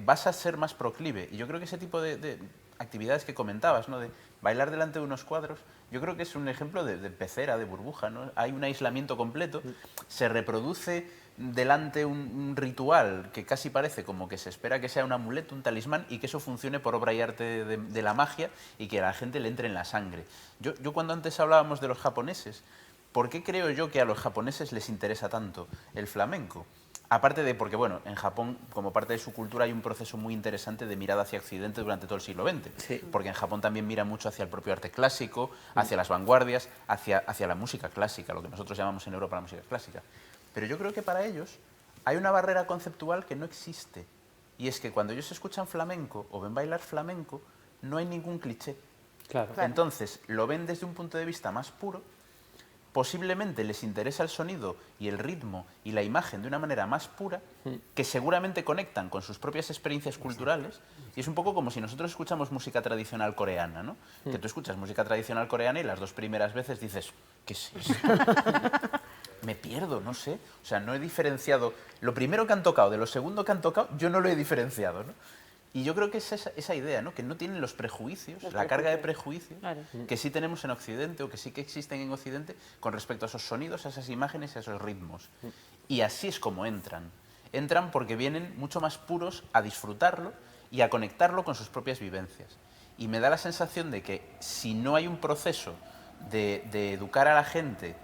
vas a ser más proclive. Y yo creo que ese tipo de actividades que comentabas, ¿no? De bailar delante de unos cuadros, yo creo que es un ejemplo de pecera, de burbuja, ¿no? Hay un aislamiento completo, se reproduce delante un ritual que casi parece como que se espera que sea un amuleto, un talismán, y que eso funcione por obra y arte de la magia y que a la gente le entre en la sangre. Yo cuando antes hablábamos de los japoneses, ¿por qué creo yo que a los japoneses les interesa tanto el flamenco? Aparte de porque, bueno, en Japón, como parte de su cultura, hay un proceso muy interesante de mirada hacia Occidente durante todo el siglo XX. Sí. Porque en Japón también mira mucho hacia el propio arte clásico, hacia las vanguardias, hacia la música clásica, lo que nosotros llamamos en Europa la música clásica. Pero yo creo que para ellos hay una barrera conceptual que no existe. Y es que cuando ellos escuchan flamenco o ven bailar flamenco, no hay ningún cliché. Claro. Entonces, lo ven desde un punto de vista más puro. Posiblemente les interesa el sonido y el ritmo y la imagen de una manera más pura, que seguramente conectan con sus propias experiencias culturales. Y es un poco como si nosotros escuchamos música tradicional coreana, ¿no? Que tú escuchas música tradicional coreana y las 2 primeras veces dices, ¿qué es esto? Me pierdo, no sé. O sea, no he diferenciado lo primero que han tocado de lo segundo que han tocado, yo no lo he diferenciado, ¿no? Y yo creo que es esa idea, ¿no? Que no tienen los prejuicios, la carga de prejuicios Claro. que sí tenemos en Occidente o que sí que existen en Occidente con respecto a esos sonidos, a esas imágenes, a esos ritmos. Y así es como entran. Entran porque vienen mucho más puros a disfrutarlo y a conectarlo con sus propias vivencias. Y me da la sensación de que si no hay un proceso de educar a la gente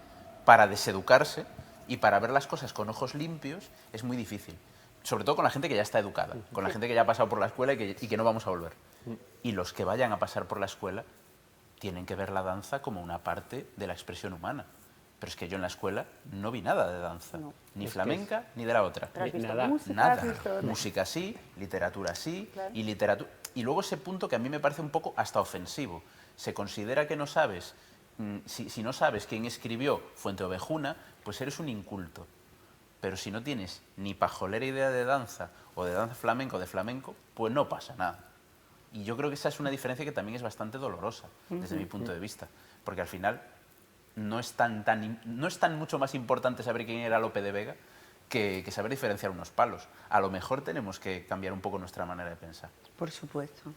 para deseducarse y para ver las cosas con ojos limpios, es muy difícil. Sobre todo con la gente que ya está educada, con la gente que ya ha pasado por la escuela y que no vamos a volver. Y los que vayan a pasar por la escuela tienen que ver la danza como una parte de la expresión humana. Pero es que yo en la escuela no vi nada de danza, No. ni flamenca ni de la otra. ¿Pero has visto Nada. música? Nada. ¿Has visto- Música sí, literatura sí, Claro. y luego ese punto que a mí me parece un poco hasta ofensivo. Se considera que no sabes, si no sabes quién escribió Fuenteovejuna, pues eres un inculto. Pero si no tienes ni pajolera idea de danza o de danza flamenca o de flamenco, pues no pasa nada. Y yo creo que esa es una diferencia que también es bastante dolorosa desde mi punto de vista, porque al final no es tan mucho más importante saber quién era Lope de Vega que saber diferenciar unos palos. A lo mejor tenemos que cambiar un poco nuestra manera de pensar. Por supuesto.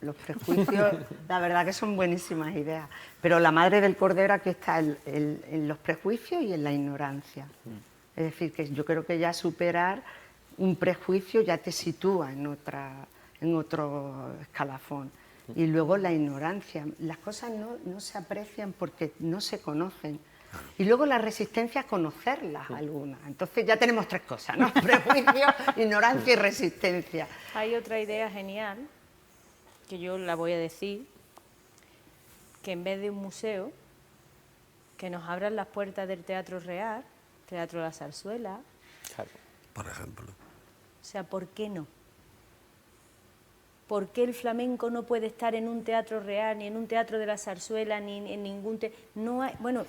Los prejuicios, la verdad que son buenísimas ideas. Pero la madre del cordero aquí está en los prejuicios y en la ignorancia. Es decir, que yo creo que ya superar un prejuicio ya te sitúa en otro escalafón. Y luego la ignorancia. Las cosas no se aprecian porque no se conocen. Y luego la resistencia a conocerlas algunas. Entonces ya tenemos 3 cosas, ¿no? Prejuicio, ignorancia y resistencia. Hay otra idea genial, que yo la voy a decir, que en vez de un museo, que nos abran las puertas del Teatro Real, Teatro La Zarzuela, por ejemplo. O sea, ¿por qué no? ¿Por qué el flamenco no puede estar en un teatro real, ni en un teatro de la zarzuela, ni en ningún no hay, bueno,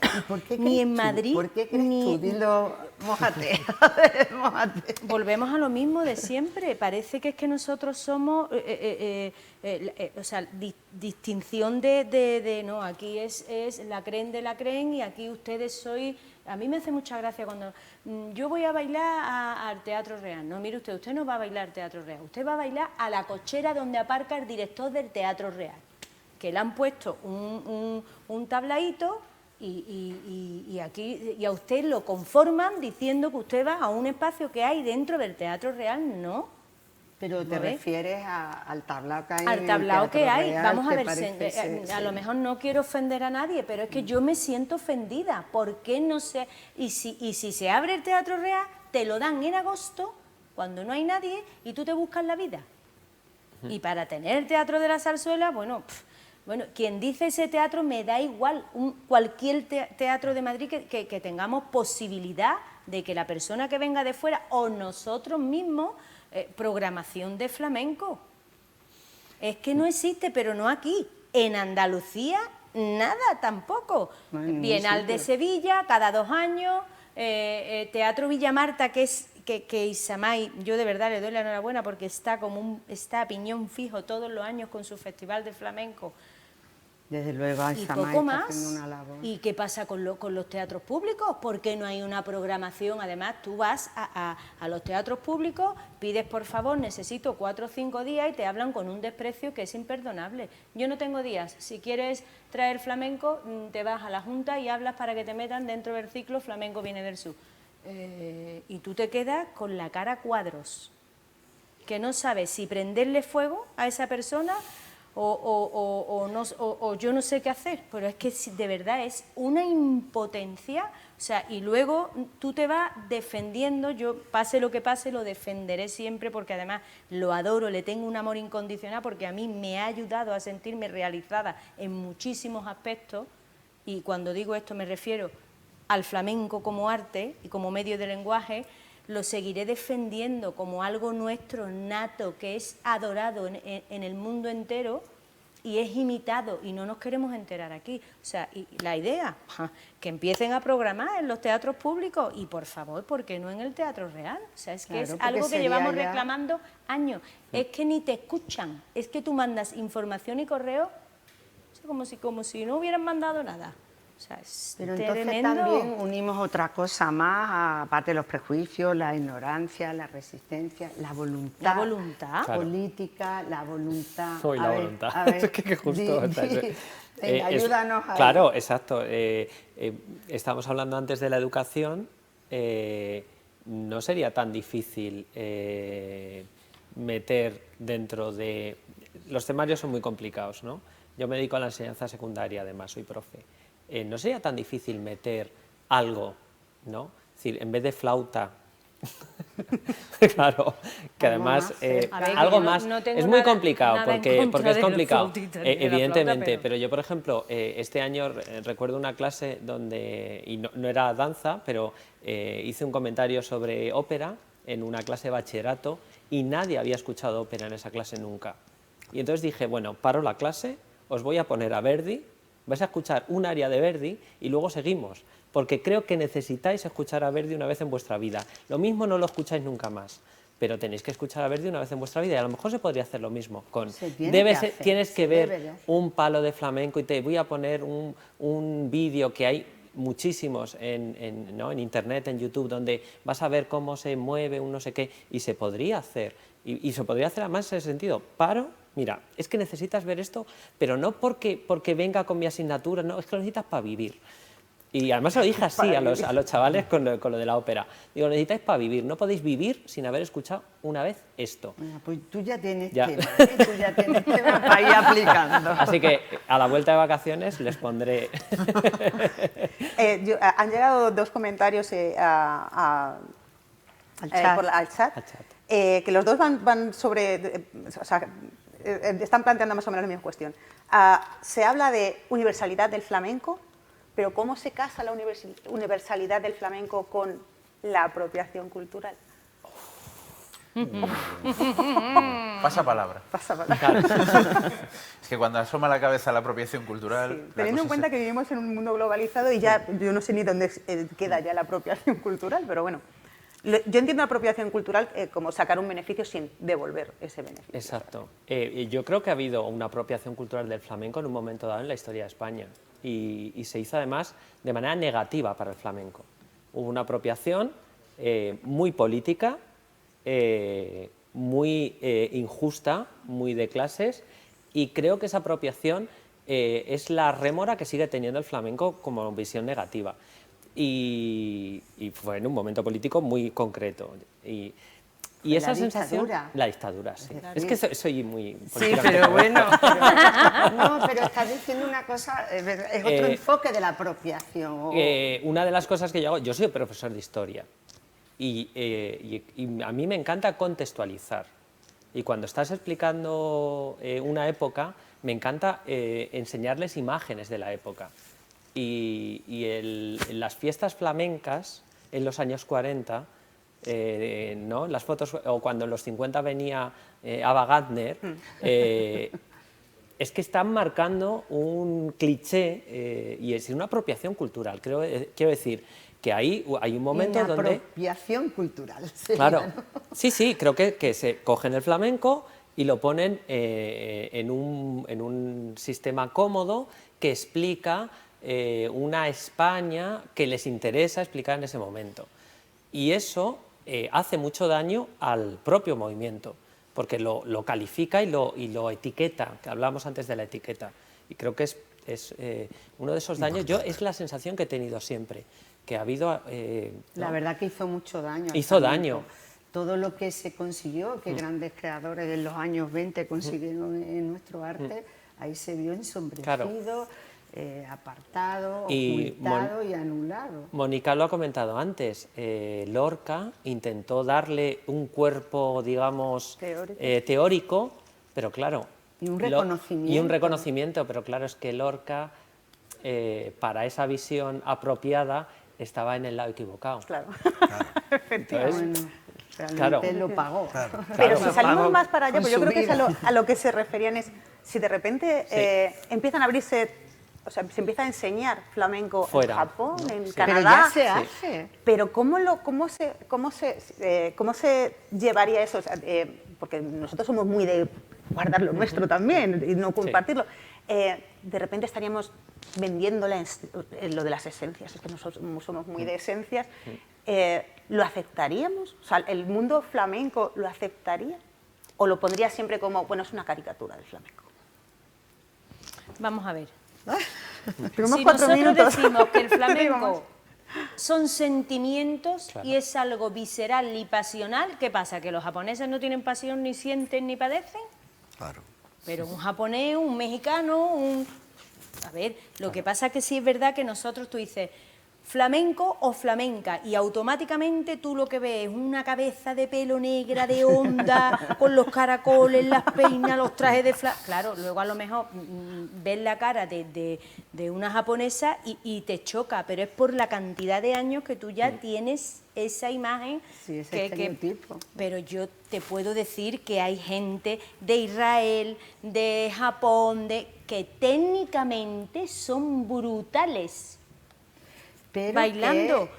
ni en Madrid, ¿Por qué crees tú? Dilo, mójate, mójate. Volvemos a lo mismo de siempre. Parece que es que nosotros somos, o sea, distinción no, aquí es la creen de la creen y aquí ustedes sois. A mí me hace mucha gracia cuando yo voy a bailar al Teatro Real. No, mire usted no va a bailar al Teatro Real, usted va a bailar a la cochera donde aparca el director del Teatro Real, que le han puesto un tablaíto y aquí y a usted lo conforman diciendo que usted va a un espacio que hay dentro del Teatro Real. No. Pero te refieres al tablao que hay. Al tablao que hay. Real, Vamos a ver, parece, a lo mejor no quiero ofender a nadie, pero es que yo me siento ofendida. ¿Por qué no se...? Y si se abre el Teatro Real, te lo dan en agosto, cuando no hay nadie, y tú te buscas la vida. Y para tener el Teatro de la Zarzuela, bueno, quien dice ese teatro me da igual, cualquier teatro de Madrid que tengamos posibilidad de que la persona que venga de fuera o nosotros mismos, programación de flamenco. Es que no existe, pero no aquí. En Andalucía, nada tampoco. Bienal de Sevilla, cada 2 años, Teatro Villamarta, que Isamay, yo de verdad le doy la enhorabuena porque está a piñón fijo todos los años con su festival de flamenco. Desde luego, y poco más. ¿Y qué pasa con los teatros públicos? ¿Por qué no hay una programación? Además, tú vas a los teatros públicos, pides por favor, necesito 4 o 5 días y te hablan con un desprecio que es imperdonable. Yo no tengo días. Si quieres traer flamenco, te vas a la Junta y hablas para que te metan dentro del ciclo Flamenco Viene del Sur. Y tú te quedas con la cara a cuadros, que no sabes si prenderle fuego a esa persona o yo no sé qué hacer, pero es que de verdad es una impotencia, o sea, y luego tú te vas defendiendo. Yo, pase lo que pase, lo defenderé siempre porque además lo adoro, le tengo un amor incondicional porque a mí me ha ayudado a sentirme realizada en muchísimos aspectos, y cuando digo esto me refiero al flamenco como arte y como medio de lenguaje. Lo seguiré defendiendo como algo nuestro, nato, que es adorado en el mundo entero y es imitado, y no nos queremos enterar aquí. O sea, y la idea, que empiecen a programar en los teatros públicos y, por favor, ¿por qué no en el Teatro Real? O sea, es que claro, es algo que llevamos reclamando años. Es que ni te escuchan, es que tú mandas información y correo, o sea, como si no hubieran mandado nada. O sea, es pero tremendo. Entonces también unimos otra cosa más, aparte de los prejuicios, la ignorancia, la resistencia, la voluntad. La voluntad. Política, la voluntad. Soy la voluntad. A ver, es que justo. Venga, ayúdanos a... Claro, exacto. Estábamos hablando antes de la educación. No sería tan difícil meter dentro de... Los temarios son muy complicados, ¿no? Yo me dedico a la enseñanza secundaria, además, soy profe. No sería tan difícil meter algo, ¿no? Es decir, en vez de flauta, claro, que además algo más, es muy complicado porque es complicado, evidentemente, pero yo, por ejemplo, este año recuerdo una clase donde, y no era danza, pero hice un comentario sobre ópera en una clase de bachillerato y nadie había escuchado ópera en esa clase nunca. Y entonces dije, bueno, paro la clase, os voy a poner a Verdi, vais a escuchar un aria de Verdi y luego seguimos, porque creo que necesitáis escuchar a Verdi una vez en vuestra vida. Lo mismo no lo escucháis nunca más, pero tenéis que escuchar a Verdi una vez en vuestra vida y a lo mejor se podría hacer lo mismo. Tienes que ver un palo de flamenco y te voy a poner un vídeo que hay muchísimos en internet, en YouTube, donde vas a ver cómo se mueve un no sé qué, y se podría hacer, y se podría hacer además en ese sentido. Mira, es que necesitas ver esto, pero no porque venga con mi asignatura, no, es que lo necesitas para vivir. Y además se lo dije así a los chavales con lo de la ópera. Digo, lo necesitáis para vivir, no podéis vivir sin haber escuchado una vez esto. Bueno, pues tú ya tienes tema, tú ya tienes tema para ir aplicando. Así que a la vuelta de vacaciones les pondré... Han llegado 2 comentarios al chat. Que los dos van sobre... o sea, están planteando más o menos la misma cuestión. Se habla de universalidad del flamenco, pero ¿cómo se casa la universalidad del flamenco con la apropiación cultural? Pasa palabra. Pasa palabra. Es que cuando asoma la cabeza la apropiación cultural... Sí, la teniendo en cosa cuenta que vivimos en un mundo globalizado y ya yo no sé ni dónde queda ya la apropiación cultural, pero bueno, yo entiendo la apropiación cultural como sacar un beneficio sin devolver ese beneficio. Exacto. Yo creo que ha habido una apropiación cultural del flamenco en un momento dado en la historia de España y se hizo además de manera negativa para el flamenco. Hubo una apropiación muy política, muy injusta, muy de clases, y creo que esa apropiación es la rémora que sigue teniendo el flamenco como visión negativa. Y fue en un momento político muy concreto. Y esa la sensación... dictadura. La dictadura, sí. Claro. Es que soy muy... Sí, pero bueno, no, pero estás diciendo una cosa, es otro enfoque de la apropiación. Una de las cosas que yo hago, yo soy profesor de historia y a mí me encanta contextualizar. Y cuando estás explicando una época, me encanta enseñarles imágenes de la época. Y las fiestas flamencas en los años 40, ¿no? Las fotos, o cuando en los 50 venía Ava Gardner, es que están marcando un cliché y es una apropiación cultural. Quiero decir que hay un momento donde... Apropiación cultural. Sería, claro, ¿no? sí, creo que se cogen el flamenco y lo ponen en un sistema cómodo que explica una España que les interesa explicar en ese momento. Y eso hace mucho daño al propio movimiento, porque lo califica y lo etiqueta, que hablábamos antes de la etiqueta. Y creo que es uno de esos daños. Es la sensación que he tenido siempre, que ha habido... La verdad que hizo mucho daño. Hizo daño. Todo lo que se consiguió, que grandes creadores de los años 20 consiguieron en nuestro arte, ahí se vio ensombrecido, Claro. Apartado, Y ocultado y anulado. Mónica lo ha comentado antes, Lorca intentó darle un cuerpo, digamos, teórico, pero claro... Y un reconocimiento. Y un reconocimiento, pero claro, es que Lorca, para esa visión apropiada, estaba en el lado equivocado. Claro. Bueno, realmente lo pagó. Claro. Pero si Claro. salimos más para allá, Con pues yo su creo que es vida. a lo que se referían es, si de repente empiezan a abrirse, o sea, se empieza a enseñar flamenco Fuera. en Japón, en Sí. Pero Canadá. ya se hace. Pero ¿cómo se llevaría eso? O sea, porque nosotros somos muy de guardar lo nuestro también y no compartirlo. De repente estaríamos vendiendo lo de las esencias, es que nosotros somos muy de esencias. ¿Lo aceptaríamos? O sea, ¿el mundo flamenco lo aceptaría? ¿O lo pondría siempre como, bueno, es una caricatura del flamenco? Vamos a ver. Tenemos Si 4 nosotros minutos. decimos que el Digo más. flamenco son sentimientos Claro. y es algo visceral y pasional, ¿qué pasa? ¿Que los japoneses no tienen pasión, ni sienten, ni padecen? Claro. Pero un japonés, un mexicano, A ver, lo que pasa es que sí es verdad que nosotros, tú dices, flamenco o flamenca, y automáticamente tú lo que ves es una cabeza de pelo negra, de onda, con los caracoles, las peinas, los trajes de Claro, luego a lo mejor ves la cara de una japonesa y te choca, pero es por la cantidad de años que tú ya tienes esa imagen. Sí, ese estereotipo. Pero yo te puedo decir que hay gente de Israel, de Japón, que técnicamente son brutales. Pero bailando.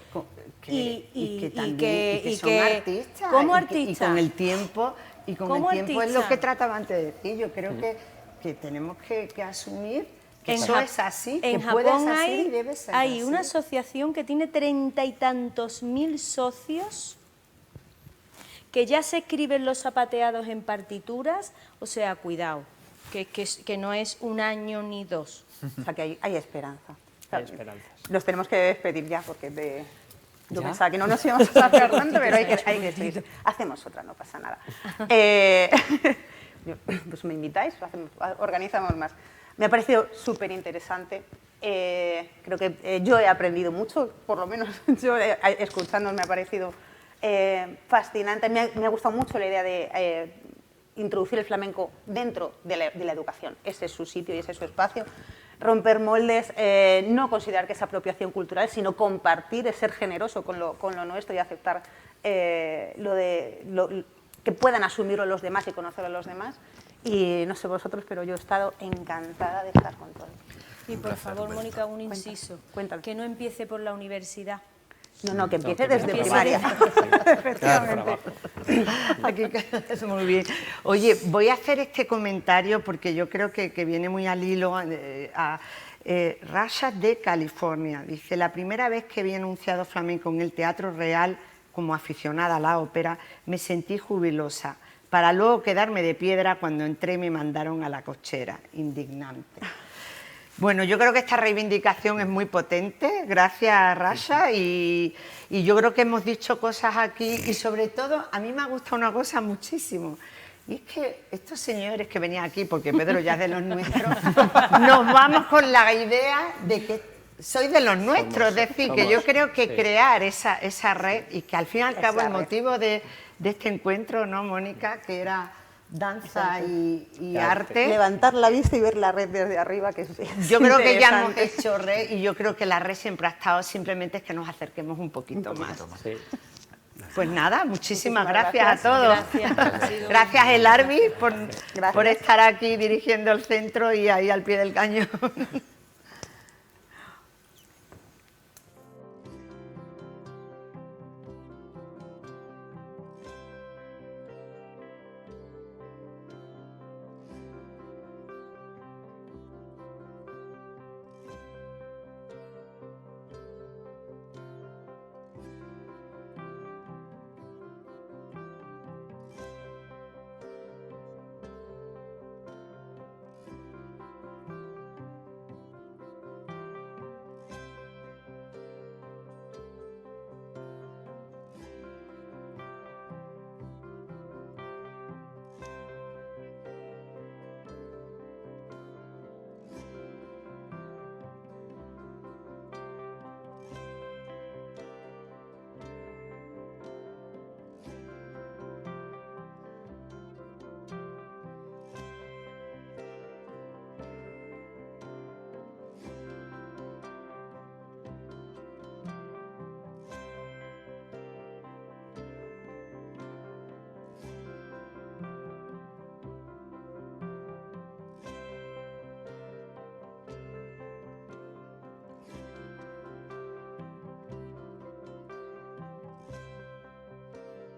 que también que son artistas. como Y artistas. con el tiempo, Como es lo artista. que trataba antes de decir. Yo creo que tenemos que asumir que eso es así, que En puede Japón ser así hay, y debe ser hay así. una asociación que tiene 30 y tantos mil socios, que ya se escriben los zapateados en partituras, o sea, cuidado, que no es un año ni dos. O sea, que hay esperanza. Hay esperanzas. Nos tenemos que despedir ya, porque yo ¿Ya? pensaba que no nos íbamos a hacer tanto, pero hay que seguir. Hacemos otra, no pasa nada. Pues me invitáis, organizamos más. Me ha parecido súper interesante. Creo que yo he aprendido mucho, por lo menos yo escuchándonos me ha parecido fascinante. Me ha gustado mucho la idea de introducir el flamenco dentro de la educación. Ese es su sitio y ese es su espacio. Romper moldes, no considerar que es apropiación cultural, sino compartir, es ser generoso con lo nuestro y aceptar que puedan asumirlo los demás y conocerlo los demás. Y no sé vosotros, pero yo he estado encantada de estar con todos. Y por favor, Mónica, un inciso. Cuéntame. Que no empiece por la universidad. No, que empiece que desde empiece primaria. Efectivamente. Aquí es muy bien. Oye, voy a hacer este comentario porque yo creo que viene muy al hilo a Rasha de California. Dice, la primera vez que vi anunciado flamenco en el Teatro Real como aficionada a la ópera, me sentí jubilosa, para luego quedarme de piedra cuando entré y me mandaron a la cochera. Indignante. Bueno, yo creo que esta reivindicación es muy potente, gracias Rasha, y yo creo que hemos dicho cosas aquí y sobre todo a mí me ha gustado una cosa muchísimo, y es que estos señores que venían aquí, porque Pedro ya es de los nuestros, nos vamos con la idea de que sois de los nuestros, es decir, que yo creo que crear esa red y que al fin y al cabo el motivo de este encuentro, ¿no, Mónica?, que era danza y arte. Levantar la vista y ver la red desde arriba, que es yo creo que ya hemos interesante. hecho red y yo creo que la red siempre ha estado, simplemente es que nos acerquemos un poquito más. Sí. Pues nada, muchísimas gracias. gracias a todos. Gracias. Gracias Elarbi por Gracias. estar aquí dirigiendo el centro y ahí al pie del cañón.